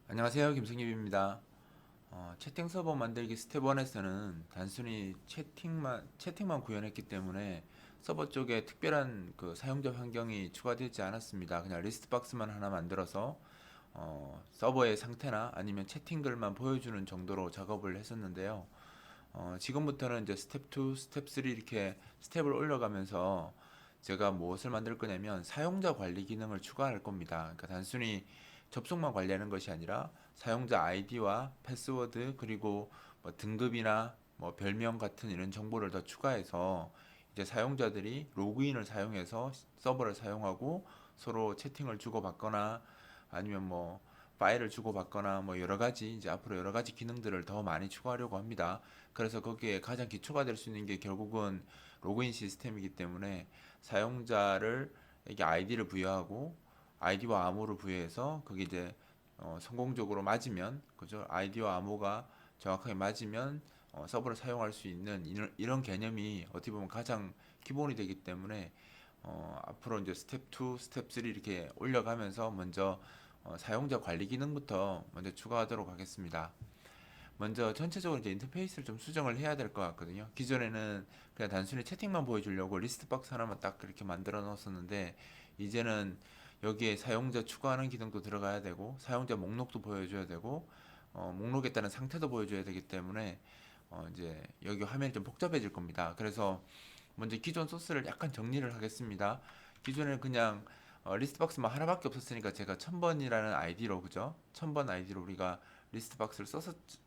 안녕하세요. 김승립입니다. 채팅 서버 만들기 스텝 1에서는 단순히 채팅만 구현했기 때문에 서버 쪽에 특별한 그 사용자 환경이 추가되지 않았습니다. 그냥 리스트 박스만 하나 만들어서 서버의 상태나 아니면 채팅글만 보여주는 정도로 작업을 했었는데요. 지금부터는 이제 스텝 2, 스텝 3 이렇게 스텝을 올려가면서 제가 무엇을 만들 거냐면 사용자 관리 기능을 추가할 겁니다. 그러니까 단순히 접속만 관리하는 것이 아니라 사용자 아이디와 패스워드 그리고 뭐 등급이나 뭐 별명 같은 이런 정보를 더 추가해서 이제 사용자들이 로그인을 사용해서 서버를 사용하고 서로 채팅을 주고받거나 아니면 뭐 파일을 주고받거나 뭐 여러 가지 이제 앞으로 여러 가지 기능들을 더 많이 추가하려고 합니다. 그래서 거기에 가장 기초가 될 수 있는 게 결국은 로그인 시스템이기 때문에 사용자를 이게 아이디를 부여하고 아이디와 암호를 부여해서 그게 이제 성공적으로 맞으면 그죠? 아이디와 암호가 정확하게 맞으면 서버를 사용할 수 있는 이런 개념이 어떻게 보면 가장 기본이 되기 때문에 앞으로 이제 스텝 2, 스텝 3 이렇게 올려가면서 먼저 사용자 관리 기능부터 먼저 추가하도록 하겠습니다. 먼저 전체적으로 이제 인터페이스를 좀 수정을 해야 될 것 같거든요. 기존에는 그냥 단순히 채팅만 보여주려고 리스트 박스 하나만 딱 그렇게 만들어 놓았었는데 이제는 여기에 사용자 추가하는 기능도 들어가야 되고 사용자 목록도 보여줘야 되고 목록에 따른 상태도 보여줘야 되기 때문에 이제 여기 화면이 좀 복잡해질 겁니다. 그래서 먼저 기존 소스를 약간 정리를 하겠습니다. 기존에는 그냥 리스트 박스만 하나밖에 없었으니까 제가 1000번이라는 아이디로 그죠? 1000번 아이디로 우리가 리스트 박스를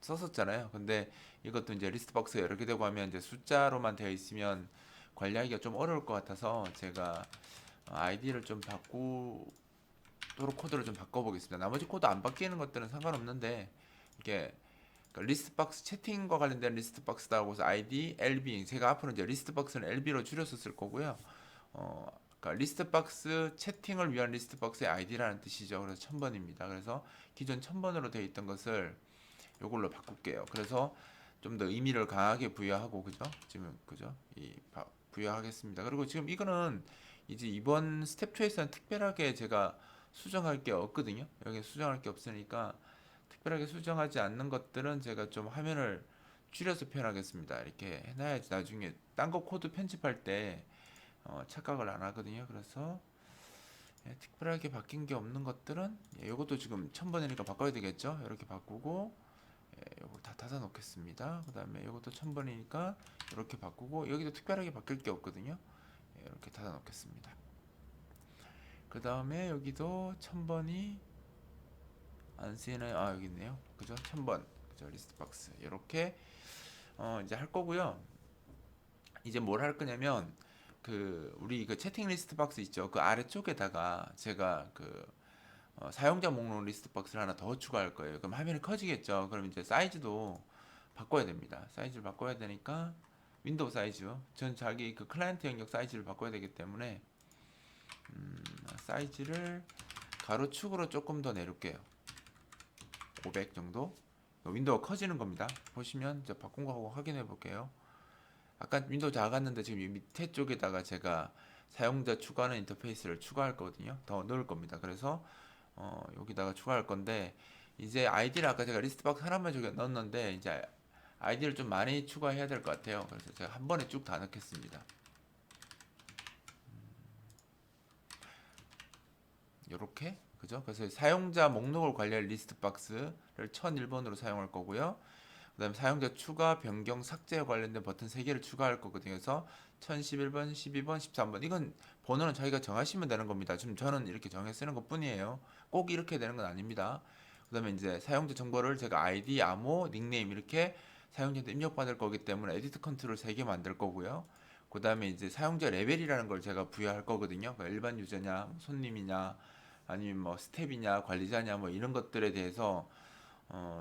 썼었잖아요. 근데 이것도 이제 리스트 박스가 여러 개 되고 하면 이제 숫자로만 되어 있으면 관리하기가 좀 어려울 것 같아서 제가 아이디를 좀 바꾸도록 코드를 좀 바꿔보겠습니다. 나머지 코드 안 바뀌는 것들은 상관없는데 이게 그러니까 리스트 박스 채팅과 관련된 리스트 박스다 하고 서 ID, LB 제가 앞으로 이제 리스트 박스는 LB로 줄여서 쓸 거고요. 그러니까 리스트 박스 채팅을 위한 리스트 박스의 ID라는 뜻이죠. 그래서 1000번입니다. 그래서 기존 1000번으로 되어 있던 것을 이걸로 바꿀게요. 그래서 좀 더 의미를 강하게 부여하고 그죠? 지금 그죠? 부여하겠습니다. 그리고 지금 이거는 이제 이번 스텝 2에서는 특별하게 제가 수정할 게 없거든요. 여기 수정할 게 없으니까 특별하게 수정하지 않는 것들은 제가 좀 화면을 줄여서 표현하겠습니다. 이렇게 해놔야지 나중에 딴 거 코드 편집할 때 착각을 안 하거든요. 그래서 특별하게 바뀐 게 없는 것들은 이것도 지금 1000번이니까 바꿔야 되겠죠. 이렇게 바꾸고 이걸 다 닫아 놓겠습니다. 그 다음에 이것도 1000번이니까 이렇게 바꾸고 여기도 특별하게 바뀔 게 없거든요. 이렇게 닫아 놓겠습니다. 그 다음에 여기도 1000번이 안 쓰이나요? 아 여기 있네요. 그죠? 1000번 그죠? 리스트 박스 이렇게 이제 할 거고요. 이제 뭘 할 거냐면 그 우리 그 채팅 리스트 박스 있죠? 그 아래쪽에다가 제가 그 사용자 목록 리스트 박스를 하나 더 추가할 거예요. 그럼 화면이 커지겠죠? 그럼 이제 사이즈도 바꿔야 됩니다. 사이즈를 바꿔야 되니까 윈도우 사이즈 전 자기 그 클라이언트 영역 사이즈를 바꿔야 되기 때문에 사이즈를 가로축으로 조금 더 내릴게요. 500 정도. 윈도우가 커지는 겁니다. 보시면 이제 바꾼 거 하고 확인해 볼게요. 아까 윈도우 작았는데 지금 이 밑에 쪽에다가 제가 사용자 추가하는 인터페이스를 추가할 거거든요. 더 넣을 겁니다. 그래서 여기다가 추가할 건데 이제 아이디를 아까 제가 리스트 박스 하나만 저기 넣었는데 이제 아이디를 좀 많이 추가해야 될 것 같아요. 그래서 제가 한 번에 쭉 다 넣겠습니다. 요렇게 그죠? 그래서 사용자 목록을 관리할 리스트 박스를 1001번으로 사용할 거고요. 그 다음에 사용자 추가, 변경, 삭제에 관련된 버튼 3개를 추가할 거거든요. 그래서 1011번, 12번, 13번. 이건 번호는 자기가 정하시면 되는 겁니다. 지금 저는 이렇게 정해 쓰는 것 뿐이에요. 꼭 이렇게 되는 건 아닙니다. 그 다음에 이제 사용자 정보를 제가 아이디, 암호, 닉네임 이렇게 사용자한테 입력받을 거기 때문에 에디트 컨트롤 3개 만들 거고요. 그 다음에 이제 사용자 레벨이라는 걸 제가 부여할 거거든요. 그러니까 일반 유저냐, 손님이냐, 아니면 뭐 스텝이냐, 관리자냐, 뭐 이런 것들에 대해서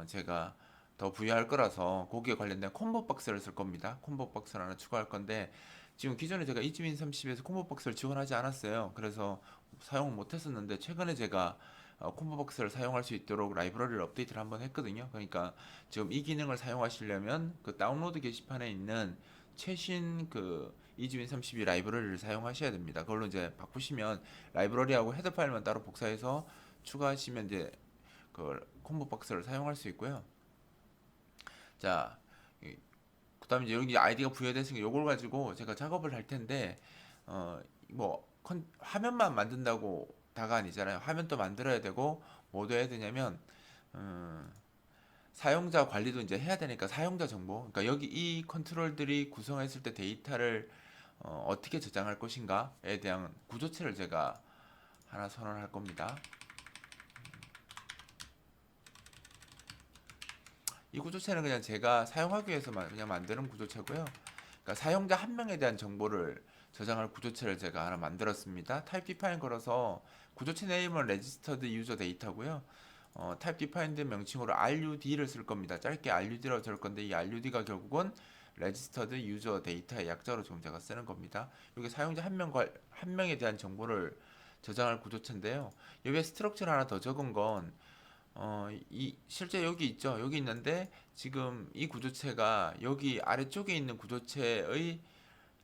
제가 더 부여할 거라서 거기에 관련된 콤보 박스를 쓸 겁니다. 콤보 박스를 하나 추가할 건데 지금 기존에 제가 이지민 30에서 콤보 박스를 지원하지 않았어요. 그래서 사용을 못 했었는데 최근에 제가 콤보 박스를 사용할 수 있도록 라이브러리를 업데이트를 한번 했거든요. 그러니까 지금 이 기능을 사용하시려면 그 다운로드 게시판에 있는 최신 그 이지민 32 라이브러리를 사용하셔야 됩니다. 그걸로 이제 바꾸시면 라이브러리하고 헤더 파일만 따로 복사해서 추가하시면 이제 그 콤보 박스를 사용할 수 있고요. 자, 그다음에 이제 여기 아이디가 부여됐으니까 요걸 가지고 제가 작업을 할 텐데 뭐 화면만 만든다고 다가 아니잖아요. 화면도 만들어야 되고 뭐도 해야 되냐면 음, 사용자 관리도 이제 해야 되니까 사용자 정보. 그러니까 여기 이 컨트롤들이 구성했을 때 데이터를 떻게 저장할 것인가에 대한 구조체를 제가 하나 선언할 겁니다. 이 구조체는 그냥 제가 사용하기 위해서만 그냥 만드는 구조체고요. 그러니까 사용자 한 명에 대한 정보를 저장할 구조체를 제가 하나 만들었습니다. 타입 디파인 걸어서 구조체 네임은 registered user data고요. 타입 디파인드 명칭으로 RUD를 쓸 겁니다. 짧게 RUD라고 적을 건데 이 RUD가 결국은 registered user data의 약자로 지금 제가 쓰는 겁니다. 이게 사용자 한 명에 대한 정보를 저장할 구조체인데요. 여기에 스트럭처를 하나 더 적은 건 실제 여기 있죠. 여기 있는데 지금 이 구조체가 여기 아래쪽에 있는 구조체의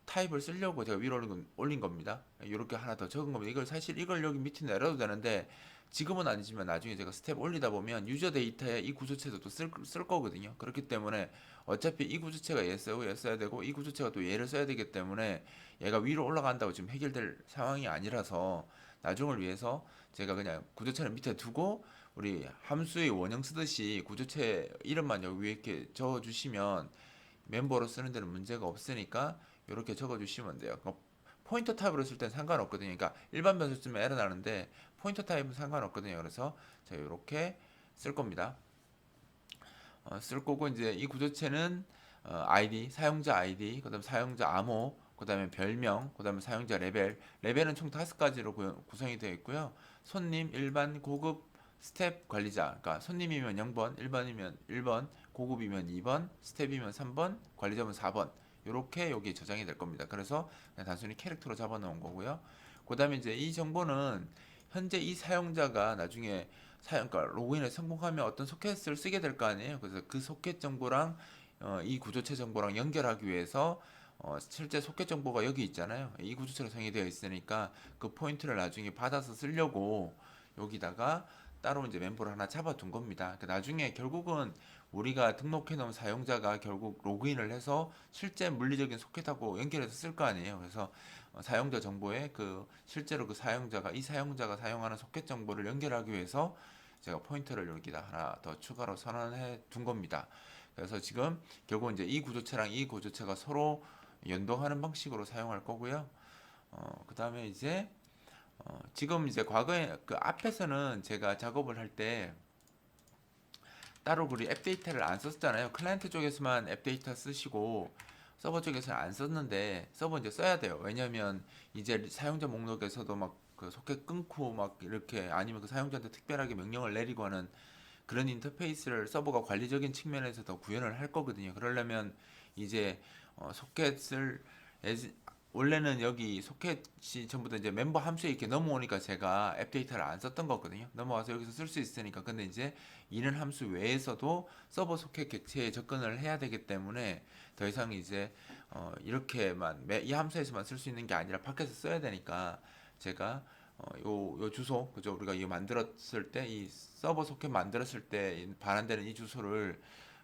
타입을 쓰려고 제가 위로 올린 겁니다. 이렇게 하나 더 적은 겁니다. 이걸 여기 밑에 내려도 되는데 지금은 아니지만 나중에 제가 스텝 올리다 보면 유저 데이터에 이 구조체도 또 쓸 거거든요. 그렇기 때문에 어차피 이 구조체가 얘 써야 되고 이 구조체가 또 얘를 써야 되기 때문에 얘가 위로 올라간다고 지금 해결될 상황이 아니라서 나중을 위해서 제가 그냥 구조체를 밑에 두고 우리 함수의 원형 쓰듯이 구조체 이름만 여기 위에 이렇게 적어주시면 멤버로 쓰는 데는 문제가 없으니까 이렇게 적어주시면 돼요. 포인터 타입으로 쓸 땐 상관없거든요. 그러니까 일반 변수 쓰면 에러 나는데 포인터 타입은 상관없거든요. 그래서 제가 이렇게 쓸 겁니다. 쓸 거고 이제 이 구조체는 아이디, 사용자 아이디, 그다음 사용자 암호, 그다음에 별명, 그다음에 사용자 레벨은 총 5가지로 구성이 되어 있고요. 손님, 일반, 고급, 스텝 관리자. 그러니까 손님이면 0번, 일반이면 1번, 고급이면 2번, 스텝이면 3번, 관리자면 4번. 이렇게 여기 저장이 될 겁니다. 그래서 그냥 단순히 캐릭터로 잡아 놓은 거고요. 그다음에 이제 이 정보는 현재 이 사용자가 나중에 그러니까 로그인에 성공하면 어떤 소켓을 쓰게 될 거 아니에요. 그래서 그 소켓 정보랑 이 구조체 정보랑 연결하기 위해서 실제 소켓 정보가 여기 있잖아요. 이 구조체로 정의되어 있으니까 그 포인트를 나중에 받아서 쓰려고 여기다가 따로 이제 멤버를 하나 잡아둔 겁니다. 그러니까 나중에 결국은 우리가 등록해 놓은 사용자가 결국 로그인을 해서 실제 물리적인 소켓하고 연결해서 쓸 거 아니에요. 그래서 사용자 정보에 실제로 이 사용자가 사용하는 소켓 정보를 연결하기 위해서 제가 포인터를 여기다 하나 더 추가로 선언해 둔 겁니다. 그래서 지금 결국 이제 이 구조체랑 이 구조체가 서로 연동하는 방식으로 사용할 거고요. 그 다음에 이제 지금 이제 과거에 그 앞에서는 제가 작업을 할 때 따로 우리 앱 데이터를 안 썼잖아요. 클라이언트 쪽에서만 앱 데이터 쓰시고 서버 쪽에서는 안 썼는데 서버 이제 써야 돼요. 왜냐면 이제 사용자 목록에서도 막 그 소켓 끊고 막 이렇게 아니면 그 사용자한테 특별하게 명령을 내리고 하는 그런 인터페이스를 서버가 관리적인 측면에서 더 구현을 할 거거든요. 그러려면 이제 소켓을 원래는 여기 소켓이 전부 다 이제 멤버 함수에 이렇게 넘어오니까 제가 앱 데이터를 안 썼던 거거든요. 넘어와서 여기서 쓸 수 있으니까. 근데 이제 이런 함수 외에서도 서버 소켓 객체에 접근을 해야 되기 때문에 더 이상 이제 이렇게만 이 함수에서만 쓸 수 있는 게 아니라 밖에서 써야 되니까 제가 요 주소 그죠? 우리가 이거 만들었을 때 이 서버 소켓 만들었을 때 반환되는 이 주소를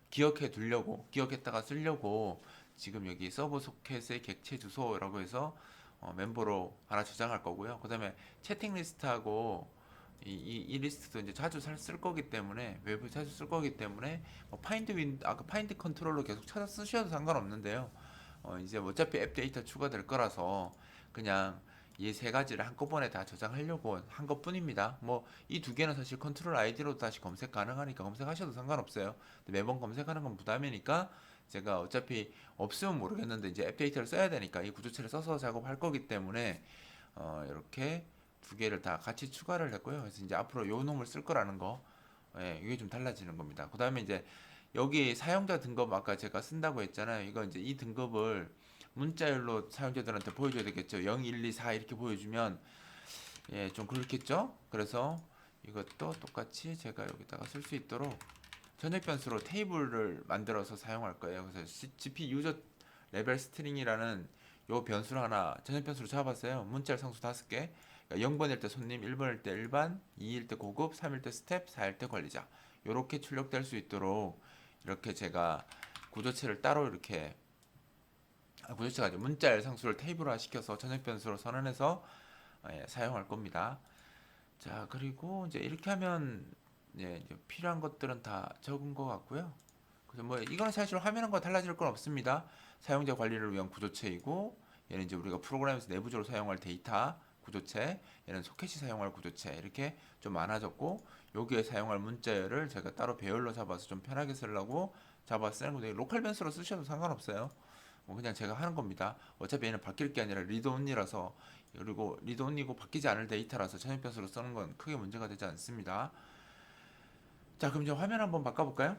기억했다가 쓰려고 지금 여기 서버 소켓의 객체 주소라고 해서 멤버로 하나 저장할 거고요. 그 다음에 채팅 리스트하고 이 리스트도 이제 자주 쓸 거기 때문에 외부에 자주 쓸 거기 때문에 아까 파인드 컨트롤로 계속 찾아 쓰셔도 상관없는데요. 이제 어차피 앱 데이터 추가될 거라서 그냥 이 세 가지를 한꺼번에 다 저장하려고 한 것뿐입니다. 뭐 이 두 개는 사실 컨트롤 아이디로 다시 검색 가능하니까 검색하셔도 상관없어요. 근데 매번 검색하는 건 부담이니까 제가 어차피 없으면 모르겠는데 이제 앱 데이터를 써야 되니까 이 구조체를 써서 작업할 거기 때문에 이렇게 두 개를 다 같이 추가를 했고요. 그래서 이제 앞으로 요 놈을 쓸 거라는 거, 이게 좀 달라지는 겁니다. 그 다음에 이제 여기 사용자 등급 아까 제가 쓴다고 했잖아요. 이거 이제 이 등급을 문자열로 사용자들한테 보여줘야 되겠죠. 0, 1, 2, 4 이렇게 보여주면 좀 그렇겠죠. 그래서 이것도 똑같이 제가 여기다가 쓸 수 있도록 전역 변수로 테이블을 만들어서 사용할 거예요. 그래서 GP 유저 레벨 스트링이라는 요 변수를 하나 전역 변수로 잡았어요. 문자열 상수 5개. 그러니까 0번일 때 손님, 1번일 때 일반, 2일 때 고급, 3일 때 스텝, 4일 때 관리자. 이렇게 출력될 수 있도록 이렇게 제가 구조체를 따로 이렇게 구조체가 아니라 문자열 상수를 테이블화 시켜서 전역 변수로 선언해서 사용할 겁니다. 자, 그리고 이제 이렇게 하면 이제 필요한 것들은 다 적은 것 같고요. 그래서 뭐 이거는 사실 화면과 달라질 건 없습니다. 사용자 관리를 위한 구조체이고 얘는 이제 우리가 프로그램에서 내부적으로 사용할 데이터 구조체, 얘는 소켓이 사용할 구조체 이렇게 좀 많아졌고 여기에 사용할 문자열을 제가 따로 배열로 잡아서 좀 편하게 쓰려고 잡아 쓰는 건데 로컬 변수로 쓰셔도 상관없어요. 뭐 그냥 제가 하는 겁니다. 어차피 얘는 바뀔 게 아니라 리드 온리라서 그리고 리드 온리고 바뀌지 않을 데이터라서 천연 변수로 쓰는 건 크게 문제가 되지 않습니다. 자, 그럼 이제 화면 한번 바꿔볼까요?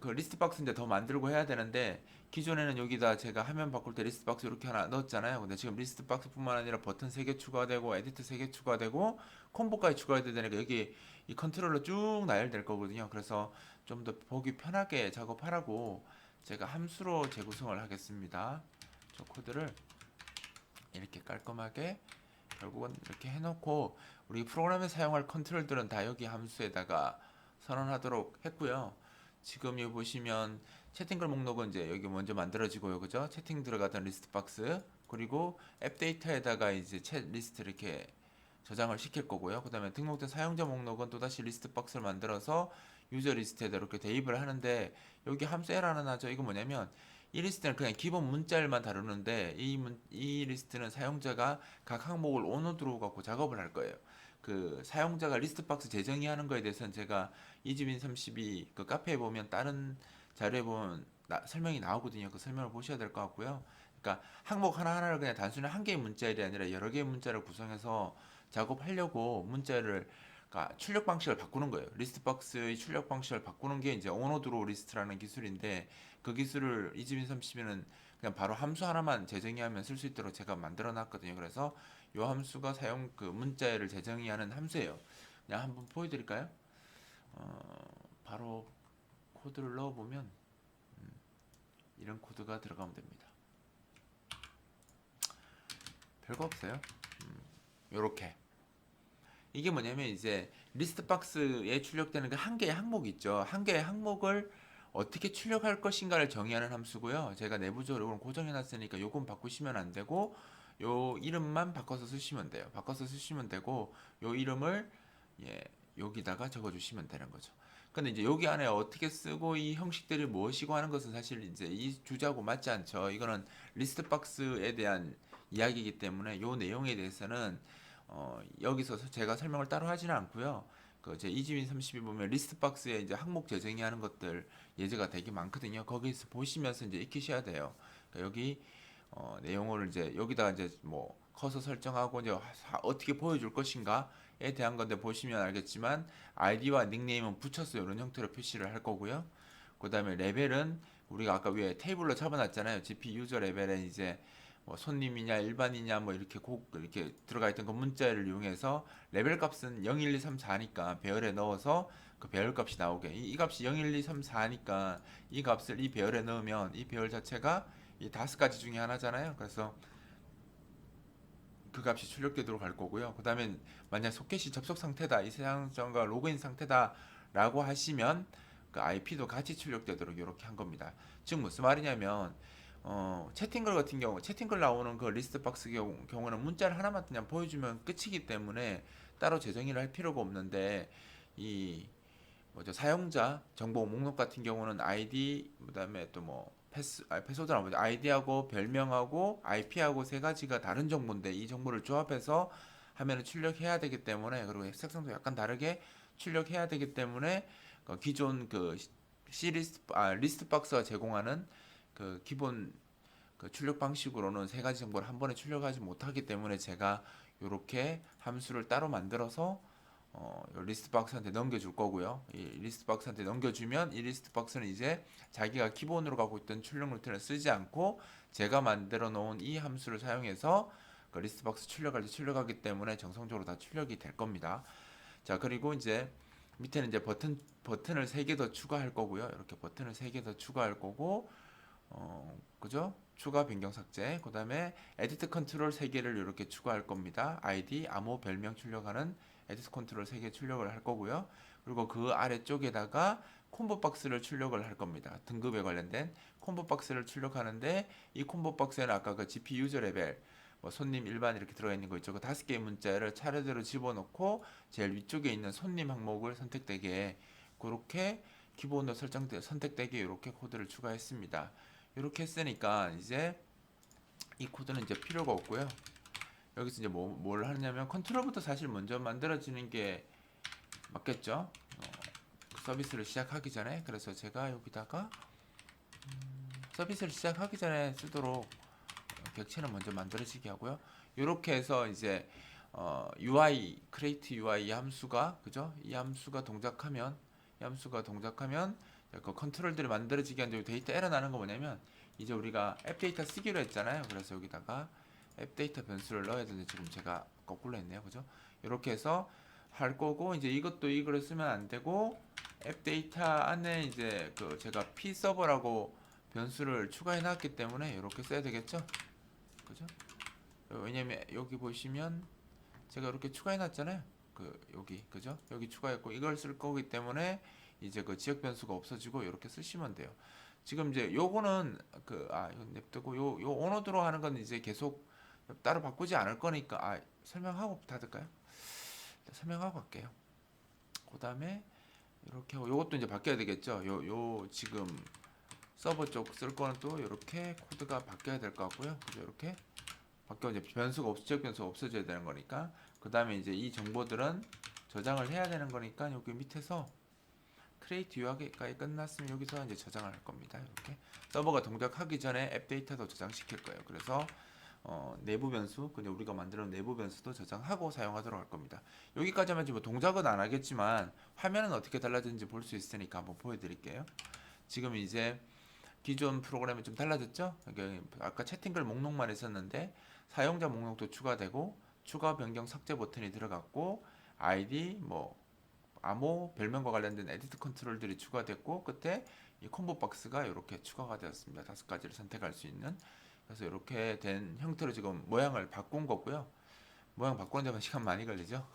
그 리스트 박스 이제 더 만들고 해야 되는데 기존에는 여기다 제가 화면 바꿀 때 리스트 박스 이렇게 하나 넣었잖아요. 근데 지금 리스트 박스뿐만 아니라 버튼 3개 추가되고 에디트 3개 추가되고 콤보까지 추가해야 되니까 여기 이 컨트롤러 쭉 나열될 거거든요. 그래서 좀 더 보기 편하게 작업하라고 제가 함수로 재구성을 하겠습니다. 저 코드를 이렇게 깔끔하게 결국은 이렇게 해놓고 우리 프로그램에 사용할 컨트롤들은 다 여기 함수에다가 선언하도록 했고요. 지금 여기 보시면 채팅글 목록은 이제 여기 먼저 만들어지고요, 그죠? 채팅 들어가던 리스트 박스 그리고 앱 데이터에다가 이제 챗 리스트 이렇게 저장을 시킬 거고요. 그 다음에 등록된 사용자 목록은 또다시 리스트 박스를 만들어서 유저 리스트에다 이렇게 대입을 하는데 여기 함수 에러 하나 나죠. 이거 뭐냐면 이 리스트는 그냥 기본 문자열만 다루는데 이 리스트는 사용자가 각 항목을 온오드로 갖고 작업을 할 거예요. 그 사용자가 리스트 박스 재정의 하는 거에 대해서는 제가 이집인 32 그 카페에 보면 다른 자료에 보면 설명이 나오거든요. 그 설명을 보셔야 될 것 같고요. 그러니까 항목 하나하나를 그냥 단순히 한 개의 문자열이 아니라 여러 개의 문자를 구성해서 작업하려고 문자를 그러니까 출력 방식을 바꾸는 거예요. 리스트 박스의 출력 방식을 바꾸는 게 이제 온오드로 리스트라는 기술인데 그 기술을 이집인 30에는 그냥 바로 함수 하나만 재정의하면 쓸 수 있도록 제가 만들어 놨거든요. 그래서 이 함수가 사용 그 문자열을 재정의하는 함수예요. 그냥 한번 보여드릴까요? 바로 코드를 넣어보면 이런 코드가 들어가면 됩니다. 별거 없어요. 요렇게 이게 뭐냐면 이제 리스트 박스에 출력되는 그 한 개의 항목 있죠. 한 개의 항목을 어떻게 출력할 것인가를 정의하는 함수고요. 제가 내부적으로 고정해 놨으니까 요건 바꾸시면 안 되고 요 이름만 바꿔서 쓰시면 돼요. 바꿔서 쓰시면 되고 요 이름을 예, 여기다가 적어 주시면 되는 거죠. 근데 이제 여기 안에 어떻게 쓰고 이 형식들이 무엇이고 하는 것은 사실 이제 이 주제하고 맞지 않죠. 이거는 리스트 박스에 대한 이야기이기 때문에 요 내용에 대해서는 여기서 제가 설명을 따로 하지는 않고요. 제 이지민 30이 보면 리스트 박스에 이제 항목 재정의 하는 것들 예제가 되게 많거든요. 거기서 보시면서 이제 익히셔야 돼요. 그러니까 여기 내용을 이제 여기다가 이제 뭐 커서 설정하고 이제 어떻게 보여줄 것인가에 대한 건데 보시면 알겠지만 아이디와 닉네임은 붙여서 이런 형태로 표시를 할 거고요. 그 다음에 레벨은 우리가 아까 위에 테이블로 잡아놨잖아요. GP 유저 레벨에 이제 뭐 손님이냐 일반이냐 뭐 이렇게 이렇게 들어가 있던 그 문자를 이용해서 레벨 값은 0, 1, 2, 3, 4니까 배열에 넣어서 그 배열 값이 나오게 이 값이 0, 1, 2, 3, 4니까 이 값을 이 배열에 넣으면 이 배열 자체가 이 5가지 중에 하나잖아요. 그래서 그 값이 출력되도록 할 거고요. 그 다음에 만약 소켓이 접속 상태다, 이 사용자가 로그인 상태다라고 하시면 그 IP도 같이 출력되도록 이렇게 한 겁니다. 즉 무슨 말이냐면 채팅글 같은 경우 채팅글 나오는 그 리스트 박스 경우는 문자를 하나만 그냥 보여주면 끝이기 때문에 따로 재정의를 할 필요가 없는데 이 뭐죠 사용자 정보 목록 같은 경우는 아이디 그다음에 또 뭐 패스워드나 뭐죠 아이디하고 별명하고 IP하고 세 가지가 다른 정보인데 이 정보를 조합해서 하면은 출력해야 되기 때문에 그리고 색상도 약간 다르게 출력해야 되기 때문에 기존 그 리스트 박스가 제공하는 그 기본 그 출력 방식으로는 세 가지 정보를 한 번에 출력하지 못하기 때문에 제가 이렇게 함수를 따로 만들어서 리스트 박스한테 넘겨줄 거고요. 이 리스트 박스한테 넘겨주면 이 리스트 박스는 이제 자기가 기본으로 갖고 있던 출력 루트를 쓰지 않고 제가 만들어 놓은 이 함수를 사용해서 그 리스트 박스 출력할 때 출력하기 때문에 정성적으로 다 출력이 될 겁니다. 자, 그리고 이제 밑에는 이제 버튼을 3개 더 추가할 거고요. 이렇게 버튼을 3개 더 추가할 거고 그죠? 추가 변경 삭제. 그 다음에 에디트 컨트롤 3개를 이렇게 추가할 겁니다. 아이디, 암호, 별명 출력하는 에디트 컨트롤 3개 출력을 할 거고요. 그리고 그 아래쪽에다가 콤보 박스를 출력을 할 겁니다. 등급에 관련된 콤보 박스를 출력하는데 이 콤보 박스에는 아까 그 GP 유저 레벨 뭐 손님 일반 이렇게 들어가 있는 거 있죠. 그 5개의 문자를 차례대로 집어넣고 제일 위쪽에 있는 손님 항목을 선택되게 그렇게 기본으로 선택되게 이렇게 코드를 추가했습니다. 이렇게 했으니까 이제 이 코드는 이제 필요가 없고요. 여기서 이제 뭘 하냐면 컨트롤부터 사실 먼저 만들어지는 게 맞겠죠. 서비스를 시작하기 전에 그래서 제가 여기다가 서비스를 시작하기 전에 쓰도록 객체는 먼저 만들어지게 하고요. 이렇게 해서 이제 UI create UI 함수가 그죠? 이 함수가 동작하면 그 컨트롤들이 만들어지게 하는데 데이터 에러 나는 거 뭐냐면 이제 우리가 앱 데이터 쓰기로 했잖아요. 그래서 여기다가 앱 데이터 변수를 넣어야 되는데 지금 제가 거꾸로 했네요. 그죠? 이렇게 해서 할 거고 이제 이것도 이거를 쓰면 안 되고 앱 데이터 안에 이제 그 제가 p 서버라고 변수를 추가해 놨기 때문에 이렇게 써야 되겠죠? 그죠? 왜냐면 여기 보시면 제가 이렇게 추가해 놨잖아요. 그 여기 그죠? 여기 추가했고 이걸 쓸 거기 때문에 이제 그 지역 변수가 없어지고 이렇게 쓰시면 돼요. 지금 이제 요거는 이거 냅두고 요 오너드로 하는 건 이제 계속 따로 바꾸지 않을 거니까 설명하고 닫을까요? 설명하고 갈게요. 그다음에 이렇게 하고 요것도 이제 바뀌어야 되겠죠. 요 지금 서버 쪽 쓸 거는 또 이렇게 코드가 바뀌어야 될 것 같고요. 그죠? 이렇게 바뀌어 이제 지역 변수가 없어져야 되는 거니까. 그다음에 이제 이 정보들은 저장을 해야 되는 거니까 여기 밑에서 크리에이트 유아까지 끝났으면 여기서 이제 저장을 할 겁니다. 이렇게 서버가 동작하기 전에 앱 데이터도 저장시킬 거예요. 그래서 내부 변수, 근데 우리가 만들어 놓은 내부 변수도 저장하고 사용하도록 할 겁니다. 여기까지 하면 뭐 동작은 안 하겠지만 화면은 어떻게 달라지는지 볼 수 있으니까 한번 보여드릴게요. 지금 이제 기존 프로그램이 좀 달라졌죠? 아까 채팅글 목록만 있었는데 사용자 목록도 추가되고 추가 변경 삭제 버튼이 들어갔고 아이디 뭐 암호 별명과 관련된 에디트 컨트롤들이 추가됐고 끝에 이 콤보 박스가 이렇게 추가가 되었습니다. 5가지를 선택할 수 있는. 그래서 이렇게 된 형태로 지금 모양을 바꾼 거고요. 모양 바꾸는 데만 시간 많이 걸리죠.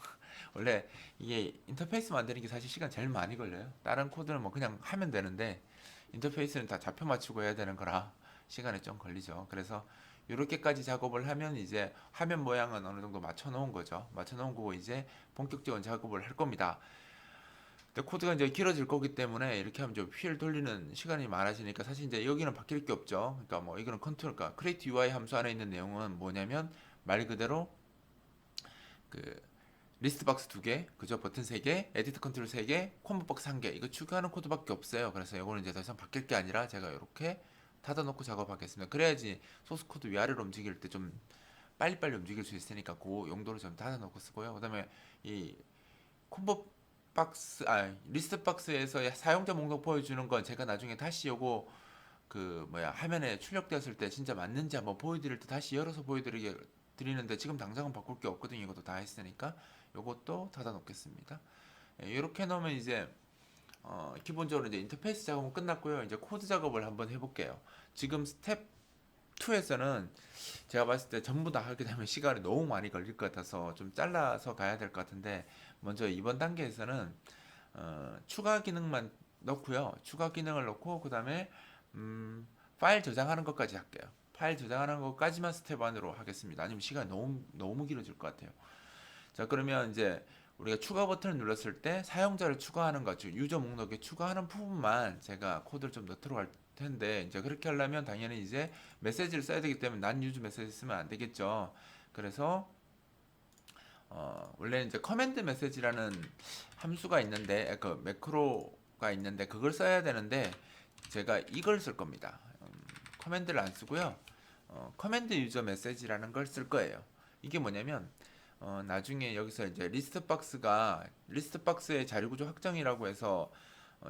원래 이게 인터페이스 만드는 게 사실 시간 제일 많이 걸려요. 다른 코드는 뭐 그냥 하면 되는데 인터페이스는 다 좌표 맞추고 해야 되는 거라 시간이 좀 걸리죠. 그래서 이렇게까지 작업을 하면 이제 화면 모양은 어느 정도 맞춰 놓은 거죠. 맞춰 놓은 거고 이제 본격적인 작업을 할 겁니다. 근데 코드가 이제 길어질 거기 때문에 이렇게 하면 좀 휠 돌리는 시간이 많아지니까 사실 이제 여기는 바뀔 게 없죠. 그러니까 뭐 이거는 컨트롤, 그러니까 create UI 함수 안에 있는 내용은 뭐냐면 말 그대로 그 리스트 박스 2개, 그죠? 버튼 3개, 에디트 컨트롤 3개, 콤보 박스 1개. 이거 추가하는 코드밖에 없어요. 그래서 이거는 이제 더 이상 바뀔 게 아니라 제가 이렇게 닫아놓고 작업하겠습니다. 그래야지 소스 코드 위아래로 움직일 때 좀 빨리빨리 움직일 수 있으니까 그 용도로 좀 닫아놓고 쓰고요. 그다음에 이 콤보 박스, 리스트 박스에서 사용자 목록 보여주는 건 제가 나중에 다시 요거 화면에 출력되었을 때 진짜 맞는지 한번 보여드릴 때 다시 열어서 드리는데 지금 당장은 바꿀 게 없거든요. 이것도 다 했으니까 요것도 닫아 놓겠습니다. 이렇게 놓으면 이제 기본적으로 이제 인터페이스 작업은 끝났고요. 이제 코드 작업을 한번 해볼게요. 지금 스텝 2에서는 제가 봤을 때 전부 다 하게 되면 시간이 너무 많이 걸릴 것 같아서 좀 잘라서 가야 될 것 같은데 먼저 이번 단계에서는 추가 기능만 넣고요. 추가 기능을 넣고 그 다음에 파일 저장하는 것까지 할게요. 파일 저장하는 것까지만 스텝 1으로 하겠습니다. 아니면 시간이 너무 길어질 것 같아요. 자, 그러면 이제 우리가 추가 버튼을 눌렀을 때 사용자를 추가하는 것, 즉 유저 목록에 추가하는 부분만 제가 코드를 좀 넣도록 할 텐데 이제 그렇게 하려면 당연히 이제 메시지를 써야 되기 때문에 난 유저 메시지 쓰면 안 되겠죠. 그래서 원래 이제 커맨드 메시지라는 함수가 있는데 그 매크로가 있는데 그걸 써야 되는데 제가 이걸 쓸 겁니다. 커맨드를 안 쓰고요. 커맨드 유저 메시지라는 걸 쓸 거예요. 이게 뭐냐면 나중에 여기서 이제 리스트 박스의 자료 구조 확정이라고 해서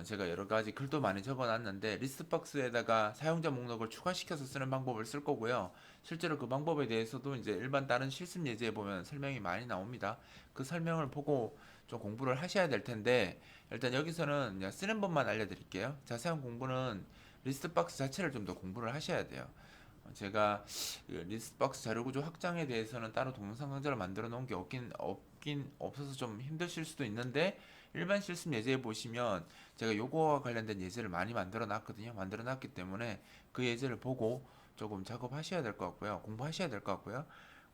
제가 여러 가지 글도 많이 적어놨는데 리스트 박스에다가 사용자 목록을 추가시켜서 쓰는 방법을 쓸 거고요. 실제로 그 방법에 대해서도 이제 일반 다른 실습 예제에 보면 설명이 많이 나옵니다. 그 설명을 보고 좀 공부를 하셔야 될 텐데 일단 여기서는 그냥 쓰는 법만 알려드릴게요. 자세한 공부는 리스트 박스 자체를 좀 더 공부를 하셔야 돼요. 제가 리스트 박스 자료 구조 확장에 대해서는 따로 동영상 강좌를 만들어 놓은 게 없긴 없어서 좀 힘드실 수도 있는데, 일반 실습 예제에 보시면 제가 요거와 관련된 예제를 많이 만들어 놨거든요. 만들어 놨기 때문에 그 예제를 보고 조금 작업하셔야 될 것 같고요. 공부하셔야 될 것 같고요.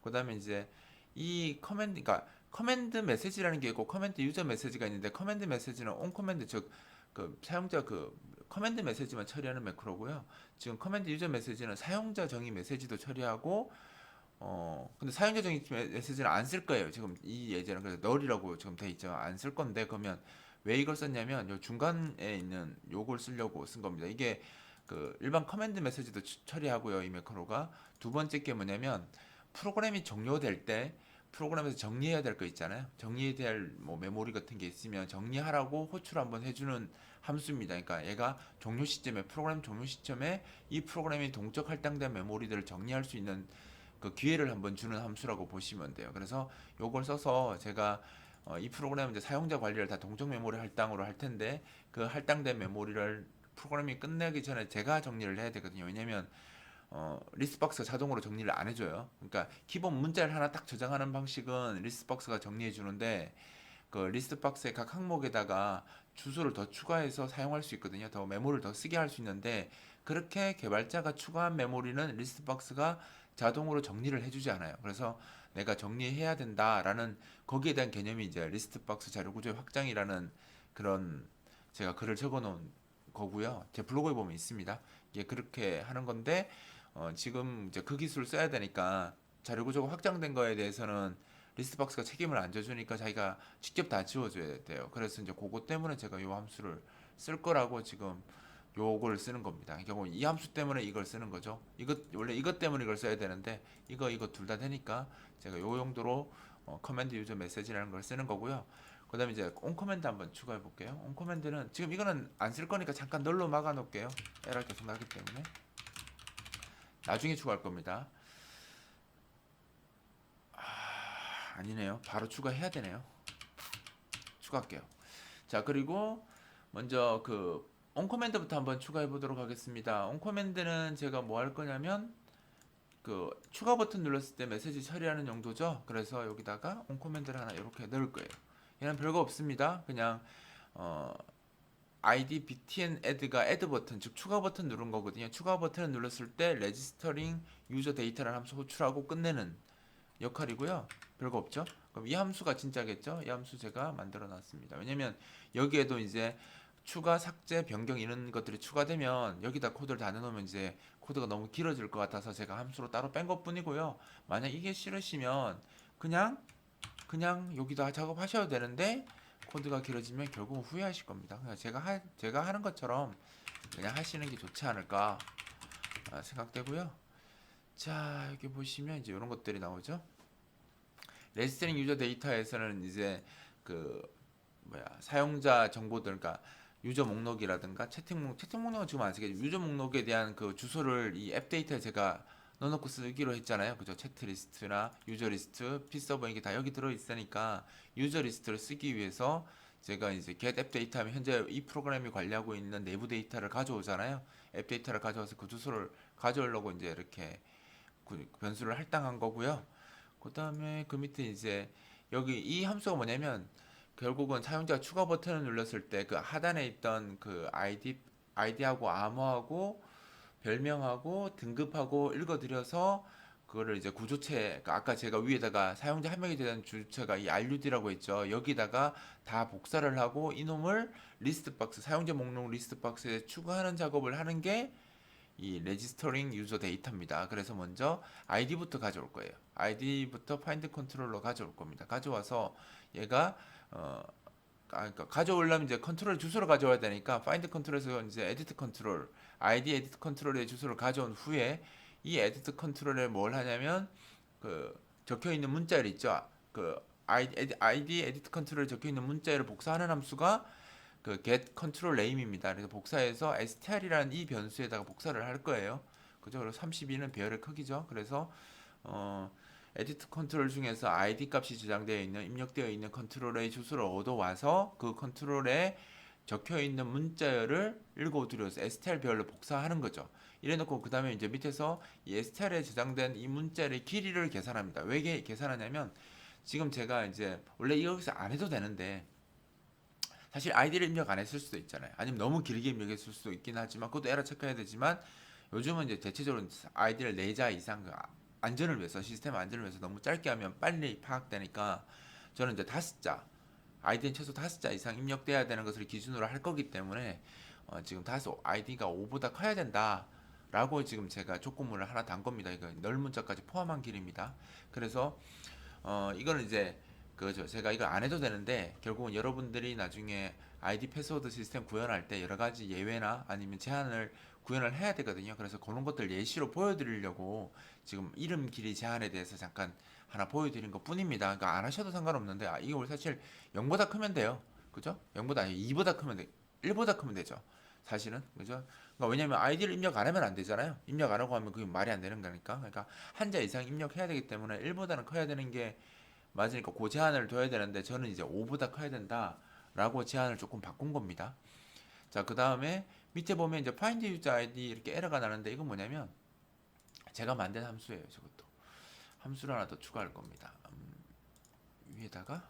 그다음에 이제 이 커맨드, 그러니까 커맨드 메시지라는 게 있고 커맨드 유저 메시지가 있는데, 커맨드 메시지는 온 커맨드, 즉 그 사용자 그 커맨드 메시지만 처리하는 매크로고요. 지금 커맨드 유저 메시지는 사용자 정의 메시지도 처리하고, 근데 사용자 정의 메시지는 안 쓸 거예요. 지금 이 예제는 그래서 널이라고 지금 돼 있죠. 안 쓸 건데, 그러면 왜 이걸 썼냐면 요 중간에 있는 요걸 쓰려고 쓴 겁니다. 이게 그 일반 커맨드 메시지도 처리하고요. 이 매크로가 두 번째 게 뭐냐면, 프로그램이 종료될 때 프로그램에서 정리해야 될 거 있잖아요. 정리해야 될 뭐 메모리 같은 게 있으면 정리하라고 호출 한번 해주는 함수입니다. 그러니까 얘가 종료 시점에, 프로그램 종료 시점에 이 프로그램이 동적 할당된 메모리들을 정리할 수 있는 그 기회를 한번 주는 함수라고 보시면 돼요. 그래서 요걸 써서 제가 이 프로그램 이제 사용자 관리를 다 동적 메모리 할당으로 할 텐데, 그 할당된 메모리를 프로그램이 끝내기 전에 제가 정리를 해야 되거든요. 왜냐면 리스트박스가 자동으로 정리를 안 해줘요. 그러니까 기본 문자를 하나 딱 저장하는 방식은 리스트박스가 정리해 주는데, 그 리스트박스의 각 항목에다가 주소를 더 추가해서 사용할 수 있거든요. 더 메모를 더 쓰게 할 수 있는데, 그렇게 개발자가 추가한 메모리는 리스트박스가 자동으로 정리를 해주지 않아요. 그래서 내가 정리해야 된다라는, 거기에 대한 개념이 이제 리스트박스 자료구조의 확장이라는 그런, 제가 글을 적어놓은 거고요. 제 블로그에 보면 있습니다. 이게 그렇게 하는 건데, 지금 이제 그 기술을 써야 되니까 자료구조가 확장된 거에 대해서는 리스트박스가 책임을 안 져주니까 자기가 직접 다 지워줘야 돼요. 그래서 이제 그거 때문에 제가 요 함수를 쓸 거라고 지금 요걸 쓰는 겁니다. 결국 이 함수 때문에 이걸 쓰는 거죠. 이것 원래 이것 때문에 이걸 써야 되는데, 이거 둘 다 되니까 제가 요 용도로 커맨드 유저 메시지라는 걸 쓰는 거고요. 그다음에 이제 온 커맨드 한번 추가해 볼게요. 온 커맨드는 지금 이거는 안 쓸 거니까 잠깐 널로 막아 놓을게요. 에러 계속 나기 때문에 나중에 추가할 겁니다. 아니네요. 바로 추가해야 되네요. 추가할게요. 자, 그리고 먼저 그 온커맨드부터 한번 추가해 보도록 하겠습니다. 온커맨드는 제가 뭐 할 거냐면, 그 추가 버튼 눌렀을 때 메시지 처리하는 용도죠. 그래서 여기다가 온커맨드를 하나 이렇게 넣을 거예요. 얘는 별거 없습니다. 그냥 어, id btn add가 add 버튼, 즉 추가 버튼 누른 거거든요. 추가 버튼을 눌렀을 때 registering user data라는 함수 호출하고 끝내는 역할이고요. 별거 없죠? 그럼 이 함수가 진짜겠죠? 이 함수 제가 만들어 놨습니다. 왜냐면 여기에도 이제 추가, 삭제, 변경 이런 것들이 추가되면 여기다 코드를 다 넣어놓으면 이제 코드가 너무 길어질 것 같아서 제가 함수로 따로 뺀 것뿐이고요. 만약 이게 싫으시면 그냥 여기다 작업하셔도 되는데, 코드가 길어지면 결국은 후회하실 겁니다. 그냥 제가 하는 것처럼 그냥 하시는 게 좋지 않을까 생각되고요. 자, 여기 보시면 이제 이런 것들이 나오죠. 레지스터링 유저 데이터에서는 이제 그 사용자 정보들, 그러니까 유저 목록이라든가 채팅 목록은 지금 안 쓰겠죠. 유저 목록에 대한 그 주소를 이 앱 데이터에 제가 넣어놓고 쓰기로 했잖아요. 그죠? 채트 리스트나 유저 리스트, 피서버 이게 다 여기 들어 있으니까 유저 리스트를 쓰기 위해서 제가 이제 get 앱 데이터 하면 현재 이 프로그램이 관리하고 있는 내부 데이터를 가져오잖아요. 앱 데이터를 가져와서 그 주소를 가져오려고 이제 이렇게 변수를 할당한 거고요. 그 다음에 그 밑에 이제 여기 이 함수가 뭐냐면, 결국은 사용자가 추가 버튼을 눌렀을 때 그 하단에 있던 그 아이디하고 암호하고 별명하고 등급하고 읽어드려서 그거를 이제 구조체, 그러니까 아까 제가 위에다가 사용자 한 명에 대한 주체가 이 RUD라고 했죠. 여기다가 다 복사를 하고 이놈을 리스트 박스, 사용자 목록 리스트 박스에 추가하는 작업을 하는 게 이 레지스터링 유저 데이터입니다. 그래서 먼저 아이디부터 가져올 거예요. 아이디부터 파인드 컨트롤러 가져올 겁니다. 가져와서 얘가 그러니까 가져오려면 이제 컨트롤 주소를 가져와야 되니까 find 컨트롤에서 이제 edit 컨트롤, id edit 컨트롤의 주소를 가져온 후에 이 edit 컨트롤에 뭘 하냐면, 그 적혀 있는 문자열 있죠. 그 id edit 컨트롤에 적혀 있는 문자열을 복사하는 함수가 그 get control name입니다. 그래서 복사해서 str이라는 이 변수에다가 복사를 할 거예요. 그죠? 그리고 32는 배열의 크기죠. 그래서 에디트 컨트롤 중에서 id 값이 저장되어 있는, 입력되어 있는 컨트롤의 주소를 얻어와서 그 컨트롤에 적혀 있는 문자열을 읽어두려서 STR별로 복사하는 거죠. 이래놓고 그 다음에 이제 밑에서 이 STR에 저장된 이 문자열의 길이를 계산합니다. 왜 계산하냐면 지금 제가 이제 원래 여기서 안 해도 되는데 사실 아이디를 입력 안 했을 수도 있잖아요. 아니면 너무 길게 입력했을 수도 있긴 하지만 그것도 에러 체크해야 되지만 요즘은 이제 대체적으로 아이디를 4자 이상 안전을 위해서 시스템 안전을 위해서 너무 짧게 하면 빨리 파악되니까 저는 이제 5자 아이디는 최소 5자 이상 입력돼야 되는 것을 기준으로 할 거기 때문에 지금 아이디가 5보다 커야 된다. 라고 지금 제가 조건문을 하나 단 겁니다. 이거 넓은 문자까지 포함한 길입니다. 그래서 이거는 이제 그죠. 제가 이걸 안 해도 되는데 결국은 여러분들이 나중에 아이디 패스워드 시스템 구현할 때 여러 가지 예외나 아니면 제한을 구현을 해야 되거든요. 그래서 그런 것들 예시로 보여드리려고 지금 이름 길이 제한에 대해서 잠깐 하나 보여드린 것 뿐입니다. 그러니까 안 하셔도 상관없는데 이거 사실 0보다 크면 돼요. 그죠? 0보다 아니 2보다 크면 돼. 1보다 크면 되죠. 사실은 그죠? 그러니까 왜냐면 아이디를 입력 안 하면 안 되잖아요. 입력 안 하고 하면 그게 말이 안 되는 거니까. 그러니까 한자 이상 입력해야 되기 때문에 1보다는 커야 되는 게 맞으니까 그 제한을 둬야 되는데 저는 이제 5보다 커야 된다라고 제한을 조금 바꾼 겁니다. 자, 그 다음에 밑에 보면 이제 find user ID 이렇게 에러가 나는데 이건 뭐냐면 제가 만든 함수예요. 저것도 함수를 하나 더 추가할 겁니다. 위에다가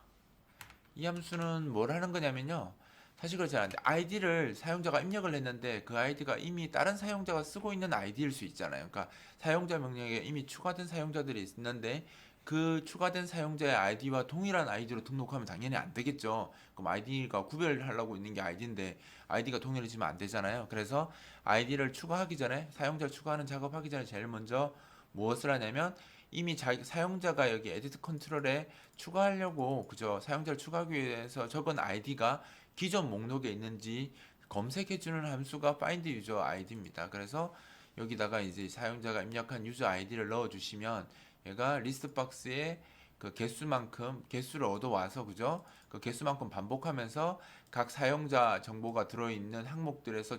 이 함수는 뭘 하는 거냐면요. 사실 그렇지 않은데 아이디를 사용자가 입력을 했는데 그 아이디가 이미 다른 사용자가 쓰고 있는 아이디일 수 있잖아요. 그러니까 사용자 명령에 이미 추가된 사용자들이 있는데 그 추가된 사용자의 아이디와 동일한 아이디로 등록하면 당연히 안 되겠죠. 그럼 아이디가 구별하려고 있는 게 아이디인데 아이디가 동일해지면 안 되잖아요. 그래서 아이디를 추가하기 전에 사용자를 추가하는 작업하기 전에 제일 먼저 무엇을 하냐면 이미 사용자가 여기 에디트 컨트롤에 추가하려고 그죠? 사용자를 추가하기 위해서 적은 아이디가 기존 목록에 있는지 검색해주는 함수가 find user id입니다. 그래서 여기다가 이제 사용자가 입력한 유저 아이디를 넣어주시면 얘가 리스트 박스에 그 개수를 얻어와서 그죠? 그 개수만큼 반복하면서 각 사용자 정보가 들어있는 항목들에서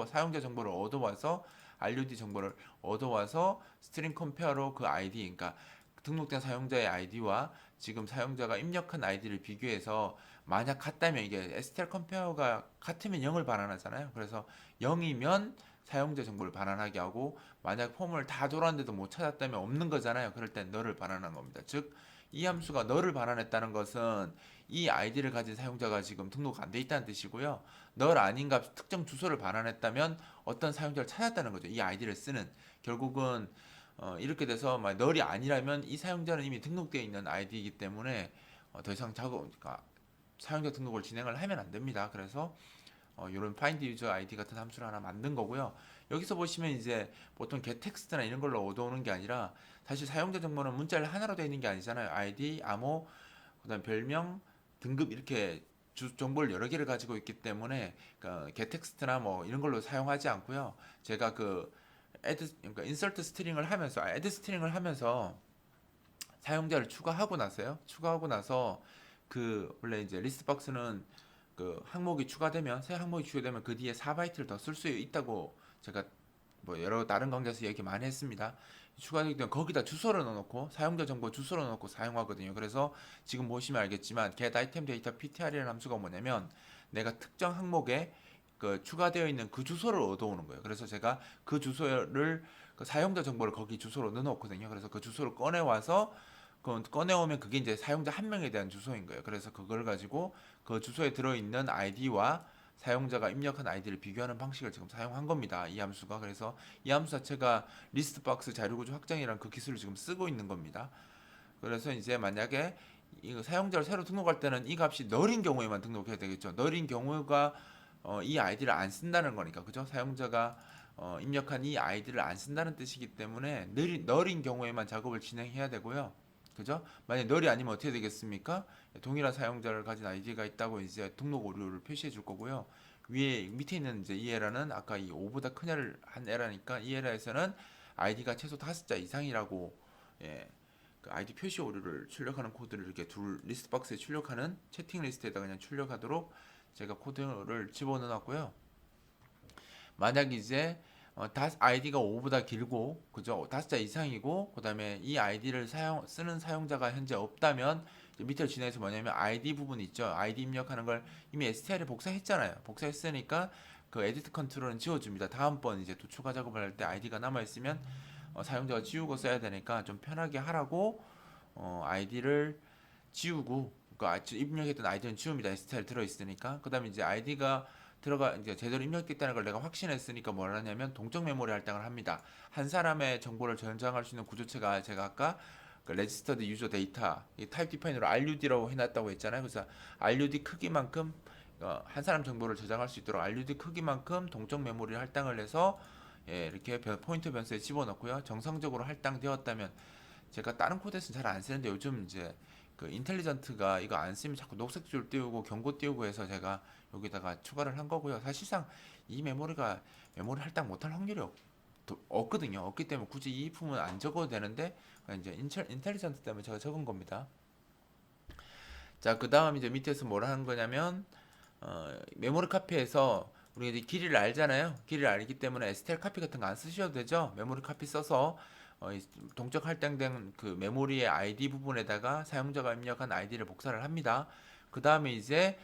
사용자 정보를 얻어와서 RUD 정보를 얻어와서 스트링 컴페어로 그 아이디, 그러니까 등록된 사용자의 아이디와 지금 사용자가 입력한 아이디를 비교해서 만약 같다면 이게 STL 컴페어가 같으면 0을 반환하잖아요. 그래서 0이면 사용자 정보를 반환하게 하고 만약 폼을 다 돌았는데도 못 찾았다면 없는 거잖아요. 그럴 땐 너를 반환한 겁니다. 즉, 이 함수가 너를 반환했다는 것은 이 아이디를 가진 사용자가 지금 등록 안 돼 있다는 뜻이고요. 널 아닌 값 특정 주소를 반환했다면 어떤 사용자를 찾았다는 거죠. 이 아이디를 쓰는. 결국은 이렇게 돼서 널이 아니라면 이 사용자는 이미 등록되어 있는 아이디이기 때문에 더 이상 그러니까 사용자 등록을 진행을 하면 안 됩니다. 그래서 이런 find user ID 같은 함수를 하나 만든 거고요. 여기서 보시면 이제 보통 get 텍스트나 이런 걸로 얻어오는 게 아니라 사실 사용자 정보는 문자를 하나로 되어 있는 게 아니잖아요. ID, 암호, 그다음 별명, 등급 이렇게 정보를 여러 개를 가지고 있기 때문에 그러니까 get 텍스트나 뭐 이런 걸로 사용하지 않고요. 제가 그러니까 insert 스트링을 하면서 add 스트링을 하면서 사용자를 추가하고 나서 그 원래 이제 리스트 박스는 그 항목이 추가되면 새 항목이 추가되면 그 뒤에 4바이트를 더 쓸 수 있다고 제가 뭐 여러 다른 강좌에서 얘기 많이 했습니다. 추가되기 때문에 거기다 주소를 넣어놓고 사용자 정보 주소를 넣어놓고 사용하거든요. 그래서 지금 보시면 알겠지만 get item data ptr이라는 함수가 뭐냐면 내가 특정 항목에 그 추가되어 있는 그 주소를 얻어오는 거예요. 그래서 제가 그 주소를 그 사용자 정보를 거기 주소로 넣어놓거든요. 그래서 그 주소를 꺼내와서 꺼내오면 그게 이제 사용자 한 명에 대한 주소인 거예요. 그래서 그걸 가지고 그 주소에 들어있는 아이디와 사용자가 입력한 아이디를 비교하는 방식을 지금 사용한 겁니다. 이 함수가. 그래서 이 함수 자체가 리스트 박스 자료구조 확장이라는 그 기술을 지금 쓰고 있는 겁니다. 그래서 이제 만약에 이 사용자를 새로 등록할 때는 이 값이 널인 경우에만 등록해야 되겠죠. 널인 경우가 이 아이디를 안 쓴다는 거니까. 그죠? 사용자가 입력한 이 아이디를 안 쓴다는 뜻이기 때문에 널인 경우에만 작업을 진행해야 되고요. 그죠? 만약 널이 아니면 어떻게 되겠습니까? 동일한 사용자를 가진 아이디가 있다고 이제 등록 오류를 표시해 줄 거고요. 밑에 있는 이제 이 에러는 아까 이 5보다 크냐를 한 에러니까 이 에러에서는 아이디가 최소 5자 이상이라고 예, 그 아이디 표시 오류를 출력하는 코드를 이렇게 리스트 박스에 출력하는 채팅 리스트에다 그냥 출력하도록 제가 코드를 집어넣어 놨고요. 만약 이제 아이디가 5보다 길고 그죠? 5자 이상이고 그다음에 이 아이디를 쓰는 사용자가 현재 없다면 이제 밑으로 진행해서 뭐냐면 아이디 부분 있죠. 아이디 입력하는 걸 이미 STL에 복사했잖아요. 복사했으니까 그 에디트 컨트롤은 지워줍니다. 다음번 이제 또 추가 작업을 할 때 아이디가 남아있으면 사용자가 지우고 써야 되니까 좀 편하게 하라고 아이디를 지우고 입력했던 아이디는 지웁니다. STL 들어있으니까. 그 다음에 이제 아이디가 이제 제대로 입력됐다는 걸 내가 확신했으니까 뭘 하냐면 동적 메모리 할당을 합니다. 한 사람의 정보를 저장할 수 있는 구조체가 제가 아까 그 레지스터드 유저 데이터 이 타입 디파인으로 RUD라고 해놨다고 했잖아요. 그래서 RUD 크기만큼 한 사람 정보를 저장할 수 있도록 RUD 크기만큼 동적 메모리 할당을 해서 이렇게 포인터 변수에 집어넣고요. 정상적으로 할당되었다면 제가 다른 코드에서는 잘 안 쓰는데 요즘 이제 그 인텔리전트가 이거 안 쓰면 자꾸 녹색 줄 띄우고 경고 띄우고 해서 제가 여기다가 추가를 한 거고요. 사실상 이 메모리 할당 못할 확률이 없거든요. 없기 때문에 굳이 이 품은 안 적어도 되는데 이제 인텔리전트 때문에 제가 적은 겁니다. 자, 그 다음 이제 밑에서 뭘 하는 거냐면 메모리 카피에서 우리가 이제 길이를 알잖아요. 길이를 알기 때문에 STL 카피 같은 거 안 쓰셔도 되죠. 메모리 카피 써서 동적 할당된 그 메모리의 아이디 부분에다가 사용자가 입력한 아이디를 복사를 합니다. 그 다음에 이제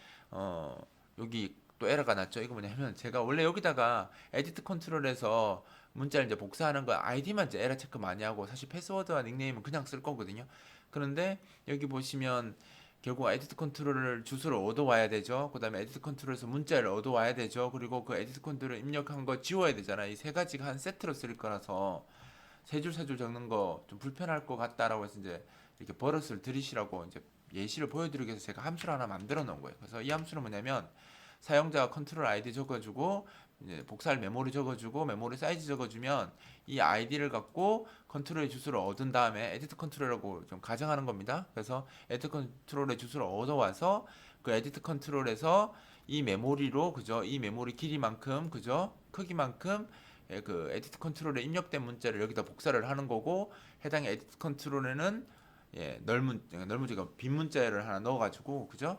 여기 또 에러가 났죠. 이거 뭐냐면 제가 원래 여기다가 에디트 컨트롤에서 문자를 이제 복사하는 거 아이디만 이제 에러 체크 많이 하고 사실 패스워드와 닉네임은 그냥 쓸 거거든요. 그런데 여기 보시면 결국 에디트 컨트롤을 주소를 얻어와야 되죠. 그 다음에 에디트 컨트롤에서 문자를 얻어와야 되죠. 그리고 그 에디트 컨트롤 입력한 거 지워야 되잖아. 이 세 가지가 한 세트로 쓸 거라서 세 줄 세 줄 적는 거 좀 불편할 것 같다라고 해서 이제 이렇게 버릇을 들이시라고 이제 예시를 보여드리기 위해서 제가 함수를 하나 만들어 놓은 거예요. 그래서 이 함수는 뭐냐면 사용자가 컨트롤 아이디 적어주고 이제 복사할 메모리 적어주고 메모리 사이즈 적어주면 이 아이디를 갖고 컨트롤의 주소를 얻은 다음에 에디트 컨트롤이라고 좀 가정하는 겁니다. 그래서 에디트 컨트롤의 주소를 얻어와서 그 에디트 컨트롤에서 이 메모리로 그죠? 이 메모리 길이만큼 그죠? 크기만큼 그 에디트 컨트롤에 입력된 문자를 여기다 복사를 하는 거고 해당 에디트 컨트롤에는 넓은 제가 빈 문자를 하나 넣어가지고 그죠?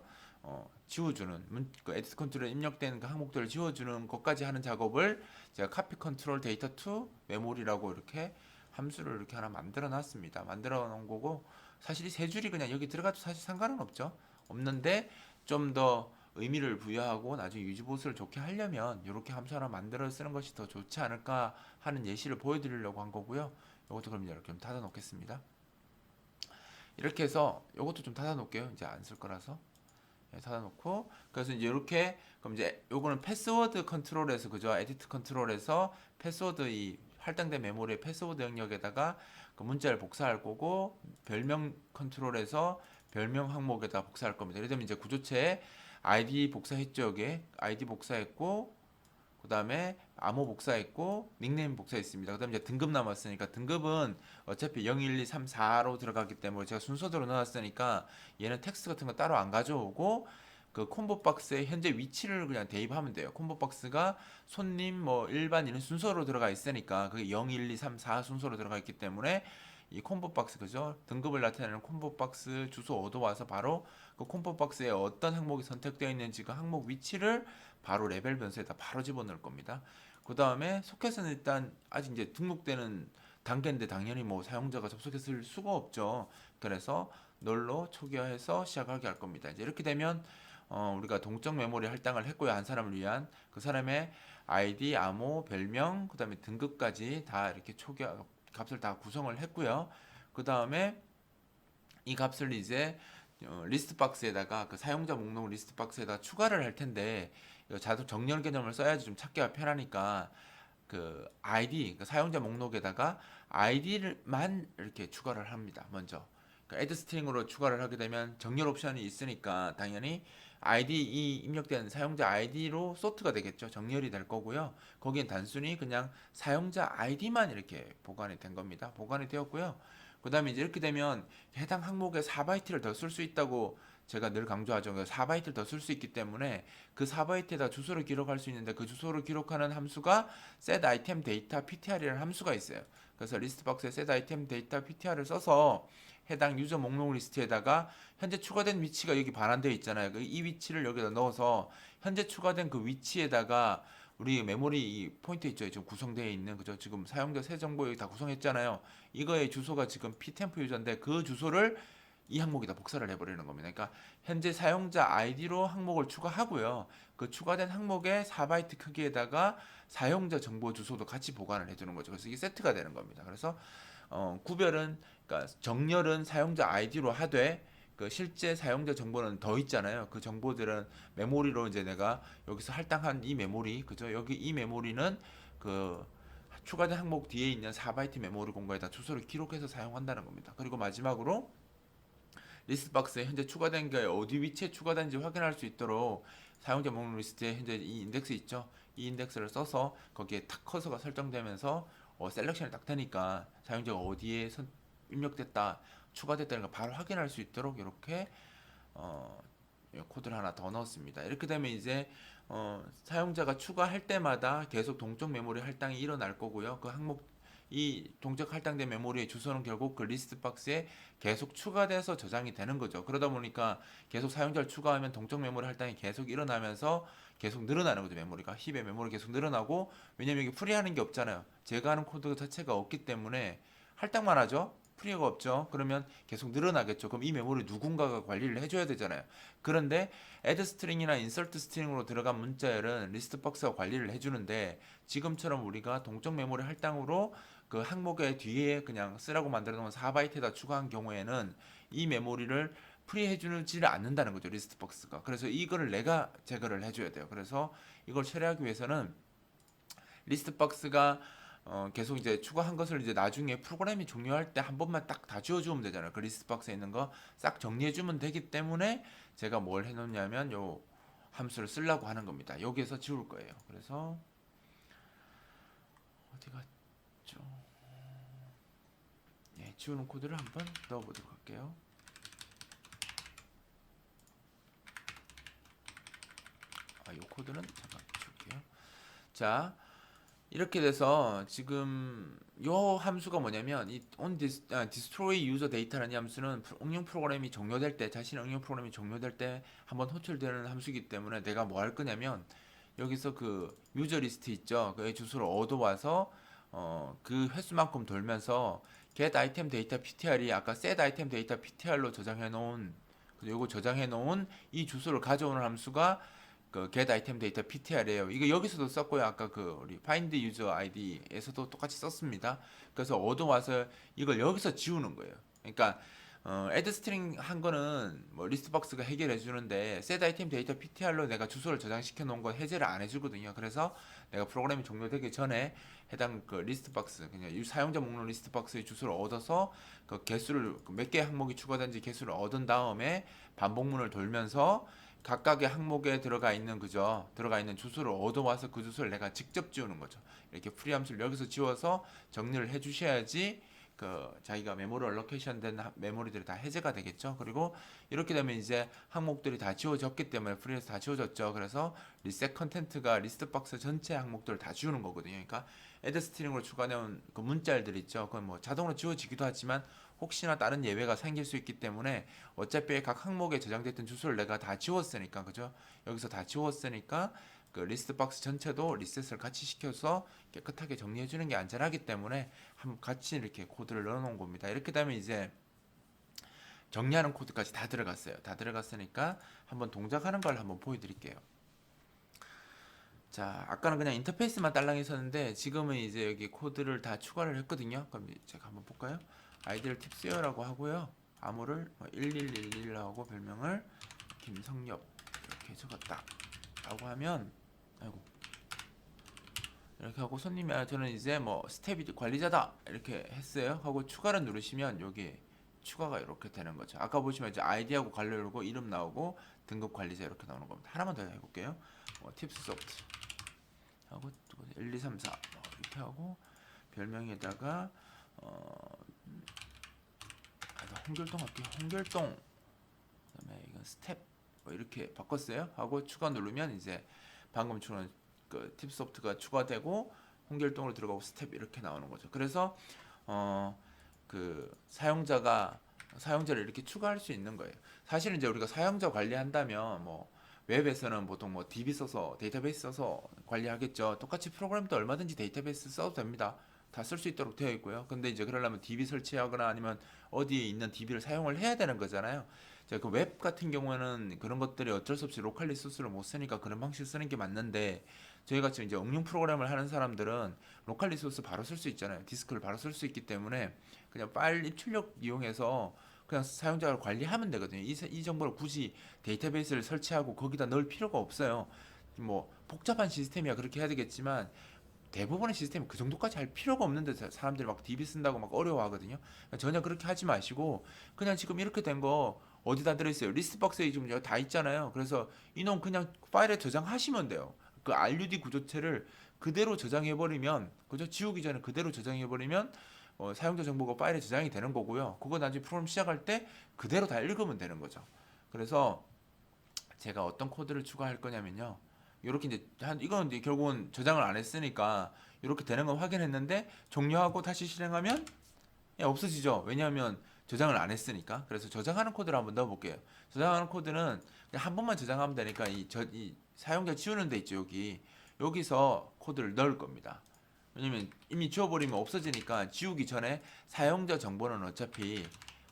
지워주는 그 에디트 컨트롤에 입력된 그 항목들을 지워주는 것까지 하는 작업을 제가 카피 컨트롤 데이터 투 메모리라고 이렇게 함수를 이렇게 하나 만들어 놨습니다. 만들어 놓은 거고 사실 이 세 줄이 그냥 여기 들어가도 사실 상관은 없죠. 없는데 좀 더 의미를 부여하고 나중에 유지보수를 좋게 하려면 이렇게 함수 하나 만들어 쓰는 것이 더 좋지 않을까 하는 예시를 보여드리려고 한 거고요. 이것도 그럼 이렇게 좀 닫아 놓겠습니다. 이렇게 해서 이것도 좀 닫아 놓을게요. 이제 안 쓸 거라서. 닫아놓고 그래서 이제 이렇게 그럼 이제 요거는 패스워드 컨트롤에서 그죠 에디트 컨트롤에서 패스워드 이 할당된 메모리의 패스워드 영역에다가 그 문자를 복사할 거고 별명 컨트롤에서 별명 항목에다 복사할 겁니다. 예를 들면 이제 구조체에 아이디 복사했죠. 여기 아이디 복사했고 그 다음에 암호 복사했고 닉네임 복사했습니다. 그 다음에 이제 등급 남았으니까 등급은 어차피 0, 1, 2, 3, 4로 들어가기 때문에 제가 순서대로 넣었으니까 얘는 텍스트 같은 거 따로 안 가져오고 그 콤보 박스에 현재 위치를 그냥 대입하면 돼요. 콤보 박스가 손님 뭐 일반 이런 순서로 들어가 있으니까 그게 0, 1, 2, 3, 4 순서로 들어가 있기 때문에 이 콤보 박스 그죠? 등급을 나타내는 콤보 박스 주소 얻어와서 바로 그 콤보 박스에 어떤 항목이 선택되어 있는지 그 항목 위치를 바로 레벨 변수에다 바로 집어넣을 겁니다. 그 다음에 소켓은 일단 아직 이제 등록되는 단계인데 당연히 뭐 사용자가 접속했을 수가 없죠. 그래서 널로 초기화해서 시작하게 할 겁니다. 이제 이렇게 되면 우리가 동적 메모리 할당을 했고요. 한 사람을 위한 그 사람의 아이디, 암호, 별명, 그 다음에 등급까지 다 이렇게 초기화 값을 다 구성을 했고요. 그 다음에 이 값을 이제 리스트 박스에다가 그 사용자 목록 리스트 박스에다 추가를 할 텐데 자동 정렬 개념을 써야지 좀 찾기가 편하니까 그 아이디 그 사용자 목록에다가 아이디를만 이렇게 추가를 합니다. 먼저 그러니까 애드 스트링으로 추가를 하게 되면 정렬 옵션이 있으니까 당연히 아이디 이 입력된 사용자 아이디로 소트가 되겠죠. 정렬이 될 거고요. 거기엔 단순히 그냥 사용자 아이디만 이렇게 보관이 된 겁니다. 보관이 되었고요. 그 다음에 이제 이렇게 되면 해당 항목에 4바이트를 더 쓸 수 있다고 제가 늘 강조하죠. 4바이트를 더 쓸 수 있기 때문에 그 4바이트에다 주소를 기록할 수 있는데 그 주소를 기록하는 함수가 setItemData.ptr이라는 함수가 있어요. 그래서 리스트 박스에 setItemData.ptr을 써서 해당 유저 목록 리스트에다가 현재 추가된 위치가 여기 반환되어 있잖아요. 이 위치를 여기다 넣어서 현재 추가된 그 위치에다가 우리 메모리 포인트 있죠. 지금 구성되어 있는 그죠. 지금 사용자 새 정보 여기 다 구성했잖아요. 이거의 주소가 지금 ptemp 유저인데 그 주소를 이 항목에다 복사를 해버리는 겁니다. 그러니까 현재 사용자 아이디로 항목을 추가하고요. 그 추가된 항목의 4바이트 크기에다가 사용자 정보 주소도 같이 보관을 해두는 거죠. 그래서 이게 세트가 되는 겁니다. 그래서 구별은, 그러니까 정렬은 사용자 아이디로 하되 그 실제 사용자 정보는 더 있잖아요. 그 정보들은 메모리로 이제 내가 여기서 할당한 이 메모리, 그죠? 여기 이 메모리는 그 추가된 항목 뒤에 있는 4바이트 메모리 공간에다 주소를 기록해서 사용한다는 겁니다. 그리고 마지막으로 리스트 박스에 현재 추가된 게 어디 위치에 추가된지 확인할 수 있도록 사용자 목록 리스트에 현재 이 인덱스 있죠? 이 인덱스를 써서 거기에 탁 커서가 설정되면서 셀렉션이 딱 되니까 사용자가 어디에 입력됐다, 추가됐다는 걸 바로 확인할 수 있도록 이렇게 어, 코드를 하나 더 넣었습니다. 이렇게 되면 이제 사용자가 추가할 때마다 계속 동적 메모리 할당이 일어날 거고요. 그 항목 이 동적 할당된 메모리의 주소는 결국 그 리스트 박스에 계속 추가돼서 저장이 되는 거죠. 그러다 보니까 계속 사용자를 추가하면 동적 메모리 할당이 계속 일어나면서 계속 늘어나는 거죠. 메모리가 힙의 메모리 계속 늘어나고, 왜냐면 이게 프리하는 게 없잖아요. 제가 하는 코드 자체가 없기 때문에 할당만 하죠. 프리가 없죠. 그러면 계속 늘어나겠죠. 그럼 이 메모리 누군가가 관리를 해줘야 되잖아요. 그런데 add string이나 insert string으로 들어간 문자열은 리스트 박스가 관리를 해주는데, 지금처럼 우리가 동적 메모리 할당으로 그 항목의 뒤에 그냥 쓰라고 만들어 놓은 4바이트에다 추가한 경우에는 이 메모리를 프리해주지를 않는다는 거죠. 리스트 박스가. 그래서 이거를 내가 제거를 해줘야 돼요. 그래서 이걸 처리하기 위해서는 리스트 박스가 계속 이제 추가한 것을 이제 나중에 프로그램이 종료할 때 한 번만 딱 다 지워주면 되잖아요. 그 리스트 박스에 있는 거 싹 정리해주면 되기 때문에 제가 뭘 해놓냐면 요 함수를 쓰려고 하는 겁니다. 여기에서 지울 거예요. 그래서 어디 갔죠? 예, 지우는 코드를 한번 넣어보도록 할게요. 이 코드는 잠깐 지울게요. 자, 이렇게 돼서 지금 요 함수가 뭐냐면 이 destroy user data라는 이 함수는 응용 프로그램이 종료될 때, 자신의 응용 프로그램이 종료될 때 한번 호출되는 함수이기 때문에 내가 뭐 할 거냐면 여기서 그 유저 리스트 있죠. 그 주소를 얻어와서 그 횟수만큼 돌면서 get item data ptr이 아까 set item data ptr로 저장해 놓은, 요거 저장해 놓은 이 주소를 가져오는 함수가 그 get item data ptr이에요. 이거 여기서도 썼고요. 아까 그 우리 find user id에서도 똑같이 썼습니다. 그래서 얻어와서 이걸 여기서 지우는 거예요. 그러니까 add string 한 거는 뭐 리스트 박스가 해결해 주는데 set item data ptr로 내가 주소를 저장시켜 놓은 건 해제를 안 해주거든요. 그래서 내가 프로그램이 종료되기 전에 해당 그 리스트 박스, 그냥 이 사용자 목록 리스트 박스의 주소를 얻어서 그 개수를 몇 개 항목이 추가된지 개수를 얻은 다음에 반복문을 돌면서 각각의 항목에 들어가 있는, 그죠? 들어가 있는 주소를 얻어와서 그 주소를 내가 직접 지우는 거죠. 이렇게 프리 함수를 여기서 지워서 정리를 해 주셔야지 그 자기가 메모리 얼로케이션 된 메모리들이 다 해제가 되겠죠. 그리고 이렇게 되면 이제 항목들이 다 지워졌기 때문에 프리에서 다 지워졌죠. 그래서 리셋 컨텐트가 리스트 박스 전체 항목들을 다 지우는 거거든요. 그러니까 애드 스트링으로 추가되는 그 문자열들 있죠. 그건 뭐 자동으로 지워지기도 하지만 혹시나 다른 예외가 생길 수 있기 때문에 어차피 각 항목에 저장됐던 주소를 내가 다 지웠으니까, 그죠? 여기서 다 지웠으니까 그 리스트 박스 전체도 리셋을 같이 시켜서 깨끗하게 정리해 주는 게 안전하기 때문에 한번 같이 이렇게 코드를 넣어 놓은 겁니다. 이렇게 되면 이제 정리하는 코드까지 다 들어갔어요. 다 들어갔으니까 한번 동작하는 걸 한번 보여드릴게요. 자, 아까는 그냥 인터페이스만 딸랑했었는데 지금은 이제 여기 코드를 다 추가를 했거든요. 그럼 제가 한번 볼까요? 아이디를 팁스요라고 하고요. 암호를 1111라고 하고 별명을 김성엽 이렇게 적었다 라고 하면, 아이고, 이렇게 하고 손님이 저는 이제 뭐 스텝이 관리자다 이렇게 했어요 하고 추가를 누르시면 여기 추가가 이렇게 되는 거죠. 아까 보시면 이제 아이디하고 관련하고 이름 나오고 등급 관리자 이렇게 나오는 겁니다. 하나만 더 해볼게요. 팁스 소프트 하고 1, 2, 3, 4 이렇게 하고 별명에다가 홍길동 할게요. 홍길동. 그다음에 이건 스텝 뭐 이렇게 바꿨어요 하고 추가 누르면 이제 방금 추가한 그 팁소프트가 추가되고 홍길동으로 들어가고 스텝 이렇게 나오는 거죠. 그래서 그 사용자를 이렇게 추가할 수 있는 거예요. 사실은 이제 우리가 사용자 관리한다면 뭐 웹에서는 보통 뭐 DB 써서 데이터베이스 써서 관리하겠죠. 똑같이 프로그램도 얼마든지 데이터베이스 써도 됩니다. 다 쓸 수 있도록 되어 있고요. 근데 이제 그러려면 DB 설치하거나 아니면 어디에 있는 DB를 사용을 해야 되는 거잖아요. 그 웹 같은 경우에는 그런 것들이 어쩔 수 없이 로컬 리소스를 못 쓰니까 그런 방식 쓰는 게 맞는데, 저희 같이 이제 응용 프로그램을 하는 사람들은 로컬 리소스 바로 쓸 수 있잖아요. 디스크를 바로 쓸 수 있기 때문에 그냥 파일 입출력 이용해서 그냥 사용자를 관리하면 되거든요. 이 정보를 굳이 데이터베이스를 설치하고 거기다 넣을 필요가 없어요. 뭐 복잡한 시스템이야 그렇게 해야 되겠지만 대부분의 시스템이 그 정도까지 할 필요가 없는데 사람들이 막 DB 쓴다고 막 어려워하거든요. 전혀 그렇게 하지 마시고 그냥 지금 이렇게 된 거 어디다 들어있어요? 리스트박스에 지금 다 있잖아요. 그래서 이놈 그냥 파일에 저장하시면 돼요. 그 RUD 구조체를 그대로 저장해버리면, 그죠? 지우기 전에 그대로 저장해버리면 사용자 정보가 파일에 저장이 되는 거고요. 그거 나중에 프로그램 시작할 때 그대로 다 읽으면 되는 거죠. 그래서 제가 어떤 코드를 추가할 거냐면요. 이렇게 이제 이건 이제 결국은 저장을 안 했으니까 이렇게 되는 건 확인했는데 종료하고 다시 실행하면 없어지죠. 왜냐하면 저장을 안 했으니까. 그래서 저장하는 코드를 한번 넣어볼게요. 저장하는 코드는 그냥 한 번만 저장하면 되니까 이 사용자 지우는 데 있죠. 여기서 코드를 넣을 겁니다. 왜냐면 이미 지워버리면 없어지니까 지우기 전에 사용자 정보는 어차피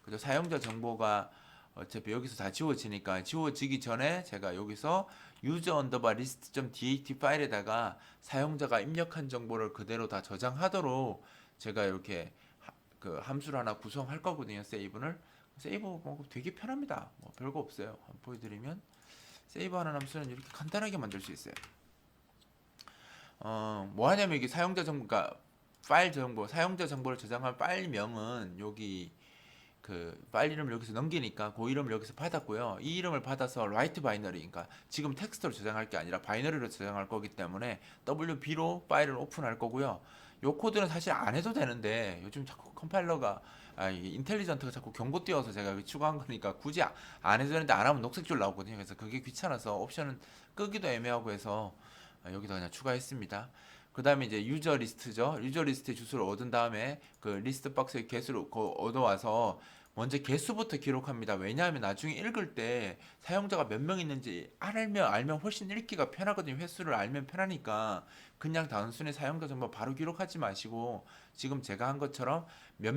그죠? 사용자 정보가 어차피 여기서 다 지워지니까 지워지기 전에 제가 여기서 user underbar list.dat 파일에다가 사용자가 입력한 정보를 그대로 다 저장하도록 제가 이렇게 그 함수를 하나 구성할 거거든요. 세이브 뭐 되게 편합니다. 뭐 별거 없어요. 한번 보여드리면 세이브하는 함수는 이렇게 간단하게 만들 수 있어요. 뭐 하냐면 이게 사용자 정보, 그러니까 파일 정보, 사용자 정보를 저장한 파일명은 여기 그 파일 이름을 여기서 넘기니까 그 이름을 여기서 받았고요. 이 이름을 받아서 write 바이너리, 그러니까 지금 텍스트로 저장할 게 아니라 바이너리로 저장할 거기 때문에 WB로 파일을 오픈할 거고요. 요 코드는 사실 안 해도 되는데 요즘 자꾸 컴파일러가 이게 인텔리전트가 자꾸 경고 띄워서 제가 여기 추가한 거니까 굳이 안 해도 되는데 안 하면 녹색줄 나오거든요. 그래서 그게 귀찮아서 옵션은 끄기도 애매하고 해서 여기다 그냥 추가했습니다. 그 다음에 이제 유저 리스트죠. 유저 리스트의 주소를 얻은 다음에 그 리스트 박스의 개수를 얻어와서 먼저 개수부터 기록합니다. 왜냐하면 나중에 읽을 때 사용자가 몇 명 있는지 알면 훨씬 읽기가 편하거든요. 횟수를 알면 편하니까 그냥 단순히 사용자 정보 바로 기록하지 마시고 지금 제가 한 것처럼 몇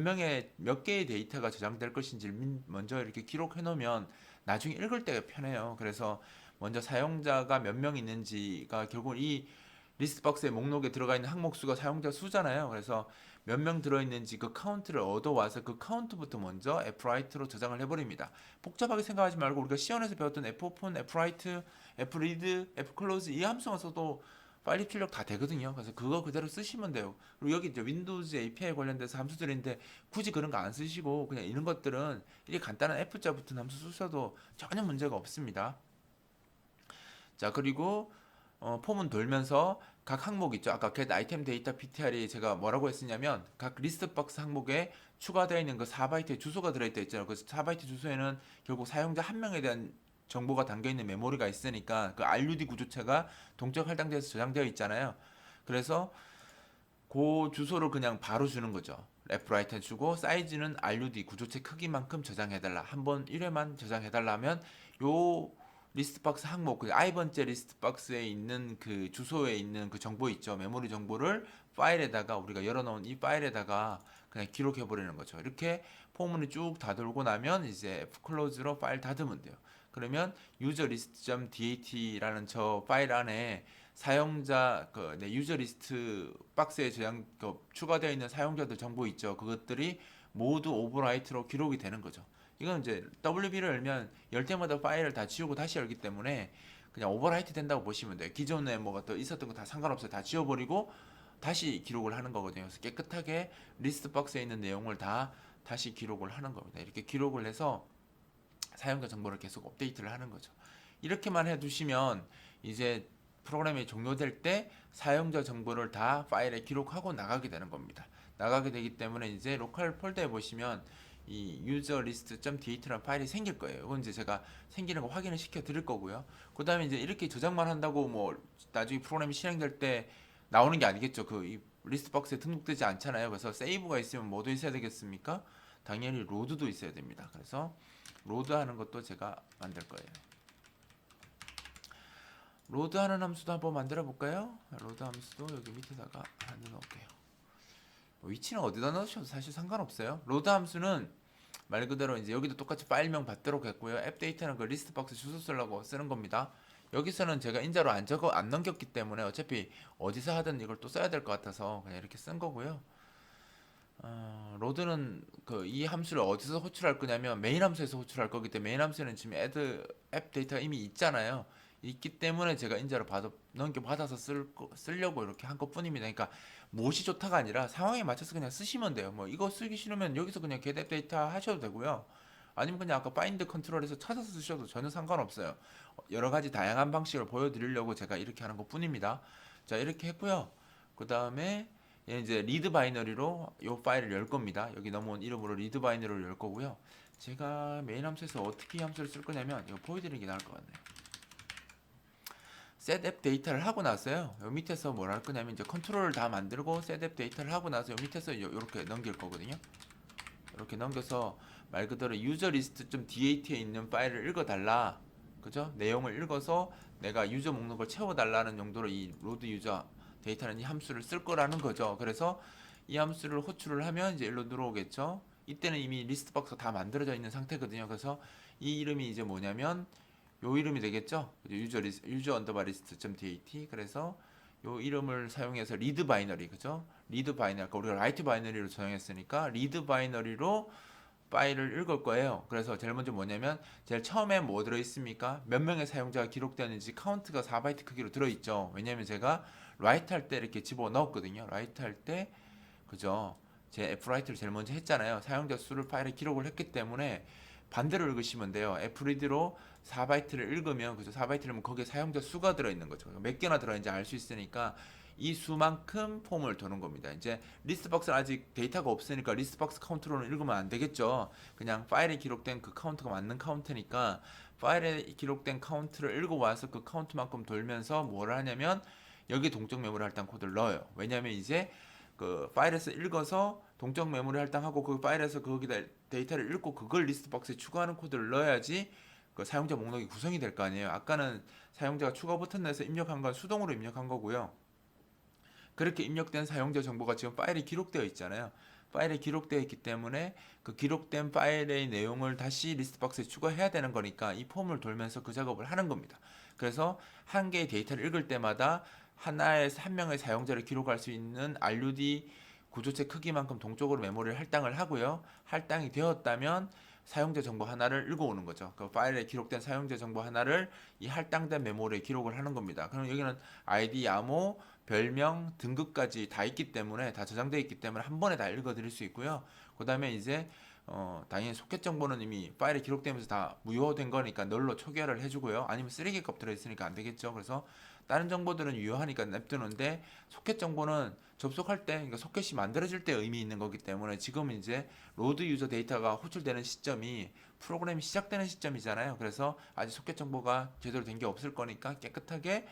개의 데이터가 저장될 것인지 먼저 이렇게 기록해 놓으면 나중에 읽을 때가 편해요. 그래서 먼저 사용자가 몇 명 있는지가 결국 이 리스트 박스의 목록에 들어가 있는 항목 수가 사용자 수잖아요. 그래서 몇 명 들어있는지 그 카운트를 얻어와서 그 카운트부터 먼저 fwrite로 저장을 해버립니다. 복잡하게 생각하지 말고 우리가 시연에서 배웠던 fopen, fwrite, fread, fclose 이 함수만 써도 파일 입출력 다 되거든요. 그래서 그거 그대로 쓰시면 돼요. 그리고 여기 이제 윈도우즈 API 관련돼서 함수들인데 굳이 그런 거 안 쓰시고 그냥 이런 것들은 이게 간단한 F자 붙은 함수 쓰셔도 전혀 문제가 없습니다. 자, 그리고 폼은 돌면서 각 항목 있죠. 아까 get item data ptr이 제가 뭐라고 했었냐면 각 리스트 박스 항목에 추가되어 있는 그 4바이트의 주소가 들어있다 했잖아요. 그 4바이트 주소에는 결국 사용자 한 명에 대한 정보가 담겨 있는 메모리가 있으니까 그 RUD 구조체가 동적 할당돼서 저장되어 있잖아요. 그래서 그 주소를 그냥 바로 주는 거죠. left right 주고 사이즈는 RUD 구조체 크기만큼 저장해달라. 한 번 1회만 저장해달라 하면 요 리스트 박스 항목, 그 i번째 리스트 박스에 있는 그 주소에 있는 그 정보 있죠. 메모리 정보를 파일에다가 우리가 열어놓은 이 파일에다가 그냥 기록해 버리는 거죠. 이렇게 포문을 쭉 다 돌고 나면 이제 fclose로 파일 닫으면 돼요. 그러면 userlist.dat라는 저 파일 안에 사용자 유저 리스트 박스에 추가되어 있는 사용자들 정보 있죠. 그것들이 모두 오버라이트로 기록이 되는 거죠. 이건 이제 WB를 열면 열 때마다 파일을 다 지우고 다시 열기 때문에 그냥 오버라이트 된다고 보시면 돼요. 기존에 뭐가 또 있었던 거 다 상관없어요. 다 지워버리고 다시 기록을 하는 거거든요. 그래서 깨끗하게 리스트 박스에 있는 내용을 다 다시 기록을 하는 겁니다. 이렇게 기록을 해서 사용자 정보를 계속 업데이트를 하는 거죠. 이렇게만 해두시면 이제 프로그램이 종료될 때 사용자 정보를 다 파일에 기록하고 나가게 되는 겁니다. 나가게 되기 때문에 이제 로컬 폴더에 보시면 이 userlist.dat라는 파일이 생길 거예요. 이건 이제 제가 생기는 거 확인을 시켜 드릴 거고요. 그 다음에 이제 이렇게 저장만 한다고 뭐 나중에 프로그램이 실행될 때 나오는 게 아니겠죠. 이 리스트 박스에 등록되지 않잖아요. 그래서 세이브가 있으면 뭐도 있어야 되겠습니까? 당연히 로드도 있어야 됩니다. 그래서 로드하는 것도 제가 만들 거예요. 로드하는 함수도 한번 만들어 볼까요? 로드 함수도 여기 밑에다가 하나 넣을게요. 뭐 위치는 어디다 넣으셔도 사실 상관없어요. 로드 함수는 말 그대로 이제 여기도 똑같이 파일명 받도록 했고요. 앱 데이터는 그 리스트 박스 주소 쓰려고 쓰는 겁니다. 여기서는 제가 인자로 안 넘겼기 때문에 어차피 어디서 하든 이걸 또 써야 될 것 같아서 그냥 이렇게 쓴 거고요. 로드는 그 이 함수를 어디서 호출할 거냐면 메인 함수에서 호출할 거기 때문에 메인 함수는 지금 앱 데이터가 이미 있잖아요. 있기 때문에 제가 인자로 넘겨 받아서 쓰려고 이렇게 한 것뿐입니다. 그러니까 무엇이 좋다가 아니라 상황에 맞춰서 그냥 쓰시면 돼요. 뭐 이거 쓰기 싫으면 여기서 그냥 get 앱 데이터 하셔도 되고요. 아니면 그냥 아까 find 컨트롤에서 찾아서 쓰셔도 전혀 상관없어요. 여러 가지 다양한 방식을 보여드리려고 제가 이렇게 하는 것뿐입니다. 자, 이렇게 했고요. 그 다음에 얘는 이제 리드 바이너리로 이 파일을 열 겁니다. 여기 넘어온 이름으로 리드 바이너리를 열 거고요. 제가 메인 함수에서 어떻게 이 함수를 쓸 거냐면 이거 보여드리는 게 나을 것 같네요. set 앱 데이터를 하고 나서요. 요 밑에서 뭘 할 거냐면 이제 컨트롤을 다 만들고 set 앱 데이터를 하고 나서 요 밑에서 이렇게 넘길 거거든요. 이렇게 넘겨서 말 그대로 user list.dat에 있는 파일을 읽어달라. 그죠? 내용을 읽어서 내가 유저 목록을 채워달라는 용도로 이 로드 유저 데이터는 이 함수를 쓸 거라는 거죠. 그래서 이 함수를 호출을 하면 이제 일로 들어오겠죠. 이때는 이미 리스트 박스가 다 만들어져 있는 상태거든요. 그래서 이 이름이 이제 뭐냐면 요 이름이 되겠죠. 유저 언더바 리스트 .dat. 그래서 요 이름을 사용해서 리드 바이너리, 그죠? 리드 바이너리, 아까 우리가 라이트 바이너리로 정했으니까 리드 바이너리로 파일을 읽을 거예요. 그래서 제일 먼저 뭐냐면 제일 처음에 뭐 들어있습니까? 몇 명의 사용자가 기록되는지 카운트가 4바이트 크기로 들어있죠. 왜냐면 제가 라이트 할 때 이렇게 집어 넣었거든요. 라이트 할 때, 그죠? 제 fwrite를 제일 먼저 했잖아요. 사용자 수를 파일에 기록을 했기 때문에 반대로 읽으시면 돼요. fread로 4바이트를 읽으면, 그죠? 4바이트를 거기에 사용자 수가 들어있는 거죠. 몇 개나 들어있는지 알 수 있으니까 이 수만큼 폼을 도는 겁니다. 이제 리스트박스는 아직 데이터가 없으니까 리스트박스 카운트로는 읽으면 안 되겠죠. 그냥 파일에 기록된 그 카운트가 맞는 카운트니까 파일에 기록된 카운트를 읽어와서 그 카운트만큼 돌면서 뭘 하냐면 여기 동적 메모리 할당 코드를 넣어요. 왜냐면 이제 그 파일에서 읽어서 동적 메모리 할당하고 그 파일에서 거기다 데이터를 읽고 그걸 리스트박스에 추가하는 코드를 넣어야지 그 사용자 목록이 구성이 될 거 아니에요. 아까는 사용자가 추가 버튼 내서 입력한 건 수동으로 입력한 거고요. 그렇게 입력된 사용자 정보가 지금 파일에 기록되어 있잖아요. 파일에 기록되어 있기 때문에 그 기록된 파일의 내용을 다시 리스트 박스에 추가해야 되는 거니까 이 폼을 돌면서 그 작업을 하는 겁니다. 그래서 한 개의 데이터를 읽을 때마다 한 명의 사용자를 기록할 수 있는 RUD 구조체 크기만큼 동적으로 메모리를 할당을 하고요. 할당이 되었다면 사용자 정보 하나를 읽어오는 거죠. 그 파일에 기록된 사용자 정보 하나를 이 할당된 메모리에 기록을 하는 겁니다. 그럼 여기는 아이디, 암호, 별명, 등급까지 다 있기 때문에 다 저장되어 있기 때문에 한 번에 다 읽어드릴 수 있고요. 그 다음에 이제 당연히 소켓 정보는 이미 파일에 기록되면서 다 무효된 거니까 널로 초기화를 해주고요. 아니면 쓰레기 값 들어있으니까 안 되겠죠. 그래서 다른 정보들은 유효하니까 냅두는데 소켓 정보는 접속할 때, 그러니까 소켓이 만들어질 때 의미 있는 거기 때문에 지금 이제 로드 유저 데이터가 호출되는 시점이 프로그램이 시작되는 시점이잖아요. 그래서 아직 소켓 정보가 제대로 된 게 없을 거니까 깨끗하게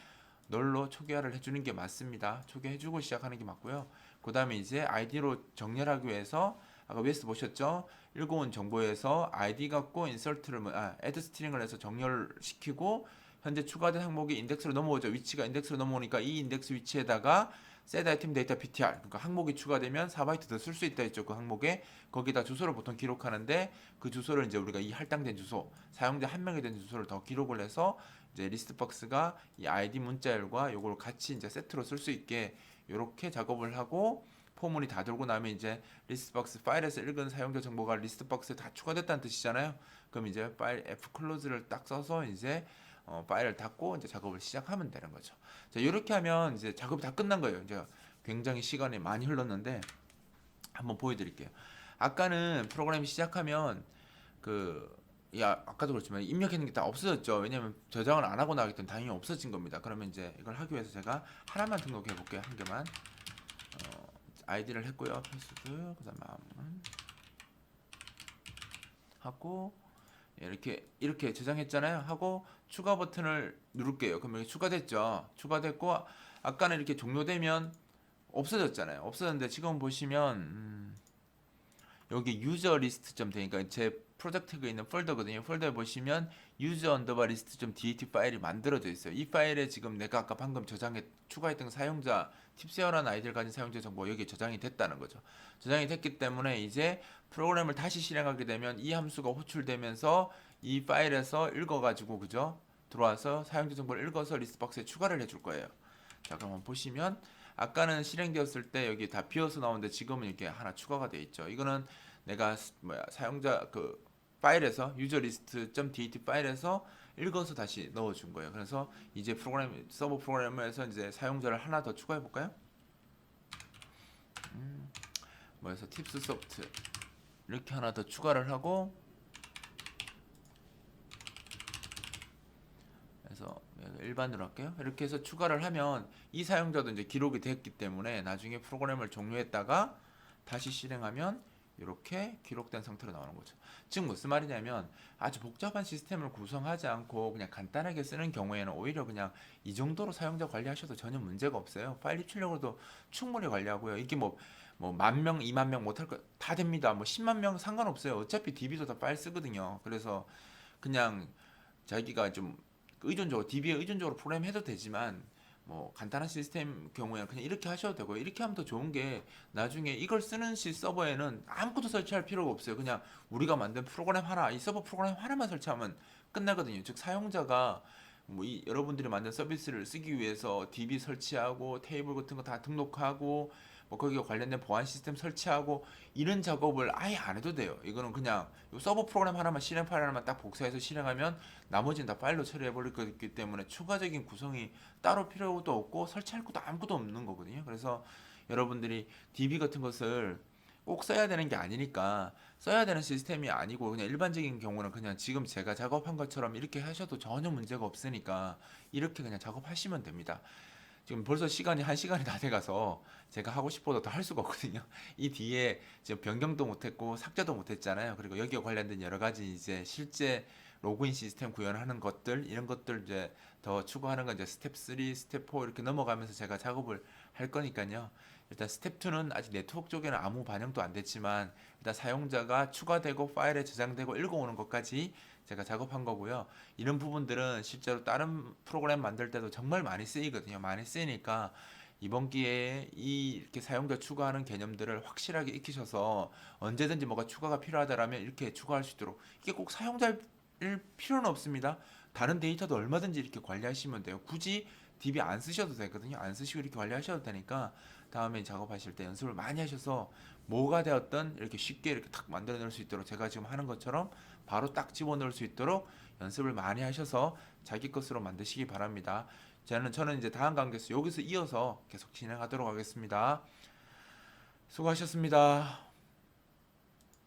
널로 초기화를 해주는 게 맞습니다. 초기화해주고 시작하는 게 맞고요. 그 다음에 이제 아이디로 정렬하기 위해서 아까 위에서 보셨죠? 읽어온 정보에서 아이디 갖고 인설트를 애드 스트링을 해서 정렬시키고 현재 추가된 항목이 인덱스로 넘어오죠. 위치가 인덱스로 넘어오니까 이 인덱스 위치에다가 set item data ptr, 그러니까 항목이 추가되면 4바이트 더 쓸 수 있다 했죠. 그 항목에 거기다 주소를 보통 기록하는데 그 주소를 이제 우리가 이 할당된 주소, 사용자 한 명이 된 주소를 더 기록을 해서 이제 리스트 박스가 이 아이디 문자열과 요걸 같이 이제 세트로 쓸 수 있게 이렇게 작업을 하고 포문이 다 돌고 나면 이제 리스트 박스 파일에서 읽은 사용자 정보가 리스트 박스에 다 추가됐다는 뜻이잖아요. 그럼 이제 파일 f 클로즈를 딱 써서 이제 파일을 닫고 이제 작업을 시작하면 되는 거죠. 자, 이렇게 하면 이제 작업이 다 끝난 거예요. 이제 굉장히 시간이 많이 흘렀는데 한번 보여드릴게요. 아까는 프로그램 시작하면 아까도 그렇지만 입력했는 게 다 없어졌죠. 왜냐면 저장을 안 하고 나가기 때문에 당연히 없어진 겁니다. 그러면 이제 이걸 하기 위해서 제가 하나만 등록해 볼게요. 한 개만. 아이디를 했고요. 패스드, 그다음에 하고 이렇게 저장했잖아요. 하고 추가 버튼을 누를게요. 그러면 추가됐죠. 추가됐고 아까는 이렇게 종료되면 없어졌잖아요. 없어졌는데 지금 보시면 여기 유저 리스트 점 되니까 제 프로젝트가 있는 폴더거든요. 폴더에 보시면 user underbar list.dat 파일이 만들어져 있어요. 이 파일에 지금 내가 아까 방금 저장해 추가했던 사용자 팁세어라는 아이디를 가진 사용자 정보 여기에 저장이 됐다는 거죠. 저장이 됐기 때문에 이제 프로그램을 다시 실행하게 되면 이 함수가 호출되면서 이 파일에서 읽어가지고 그죠? 들어와서 사용자 정보를 읽어서 리스트 박스에 추가를 해줄 거예요. 자, 그럼 보시면 아까는 실행되었을 때 여기 다 비어서 나오는데 지금은 이렇게 하나 추가가 되어 있죠. 이거는 내가 사용자 그 파일에서 userlist.dat 파일에서 읽어서 다시 넣어준 거예요. 그래서 이제 프로그램 서버 프로그램에서 이제 사용자를 하나 더 추가해 볼까요? 뭐해서 팁스 소프트 이렇게 하나 더 추가를 하고 그래서 일반으로 할게요. 이렇게 해서 추가를 하면 이 사용자도 이제 기록이 됐기 때문에 나중에 프로그램을 종료했다가 다시 실행하면 이렇게 기록된 상태로 나오는 거죠. 즉 무슨 말이냐면 아주 복잡한 시스템을 구성하지 않고 그냥 간단하게 쓰는 경우에는 오히려 그냥 이 정도로 사용자 관리하셔도 전혀 문제가 없어요. 파일 입출력으로도 충분히 관리하고요. 이게 뭐 10,000명, 20,000명 못할 거 다 됩니다. 뭐 10만 명 상관없어요. 어차피 DB도 다 파일 쓰거든요. 그래서 그냥 자기가 좀 의존적으로 DB에 의존적으로 프로그램 해도 되지만 뭐 간단한 시스템 경우에는 그냥 이렇게 하셔도 되고요. 이렇게 하면 더 좋은 게 나중에 이걸 쓰는 서버에는 아무것도 설치할 필요가 없어요. 그냥 우리가 만든 프로그램 하나, 이 서버 프로그램 하나만 설치하면 끝나거든요. 즉 사용자가 뭐 여러분들이 만든 서비스를 쓰기 위해서 DB 설치하고 테이블 같은 거 다 등록하고 뭐 거기에 관련된 보안 시스템 설치하고 이런 작업을 아예 안 해도 돼요. 이거는 그냥 요 서버 프로그램 하나만 실행 파일 하나만 딱 복사해서 실행하면 나머지는 다 파일로 처리해 버릴 거기 때문에 추가적인 구성이 따로 필요도 없고 설치할 것도 아무것도 없는 거거든요. 그래서 여러분들이 DB 같은 것을 꼭 써야 되는 게 아니니까 써야 되는 시스템이 아니고 그냥 일반적인 경우는 그냥 지금 제가 작업한 것처럼 이렇게 하셔도 전혀 문제가 없으니까 이렇게 그냥 작업하시면 됩니다. 지금 벌써 시간이 한 시간이 다 돼가서 제가 하고 싶어도 더 할 수가 없거든요. 이 뒤에 지금 변경도 못했고 삭제도 못했잖아요. 그리고 여기에 관련된 여러 가지 이제 실제 로그인 시스템 구현하는 것들 이런 것들 이제 더 추가하는 건 이제 스텝 3, 스텝 4 이렇게 넘어가면서 제가 작업을 할 거니까요. 일단 스텝 2는 아직 네트워크 쪽에는 아무 반영도 안 됐지만 일단 사용자가 추가되고 파일에 저장되고 읽어오는 것까지 제가 작업한 거고요. 이런 부분들은 실제로 다른 프로그램 만들 때도 정말 많이 쓰이거든요. 많이 쓰이니까 이번 기회에 이렇게 사용자 추가하는 개념들을 확실하게 익히셔서 언제든지 뭐가 추가가 필요하다라면 이렇게 추가할 수 있도록 이게 꼭 사용자일 필요는 없습니다. 다른 데이터도 얼마든지 이렇게 관리하시면 돼요. 굳이 DB 안 쓰셔도 되거든요. 안 쓰시고 이렇게 관리하셔도 되니까 다음에 작업하실 때 연습을 많이 하셔서 뭐가 되었든 이렇게 쉽게 이렇게 탁 만들어 놓을 수 있도록 제가 지금 하는 것처럼 바로 딱 집어넣을 수 있도록 연습을 많이 하셔서 자기 것으로 만드시기 바랍니다. 저는 이제 다음 강좌에서 여기서 이어서 계속 진행하도록 하겠습니다. 수고하셨습니다.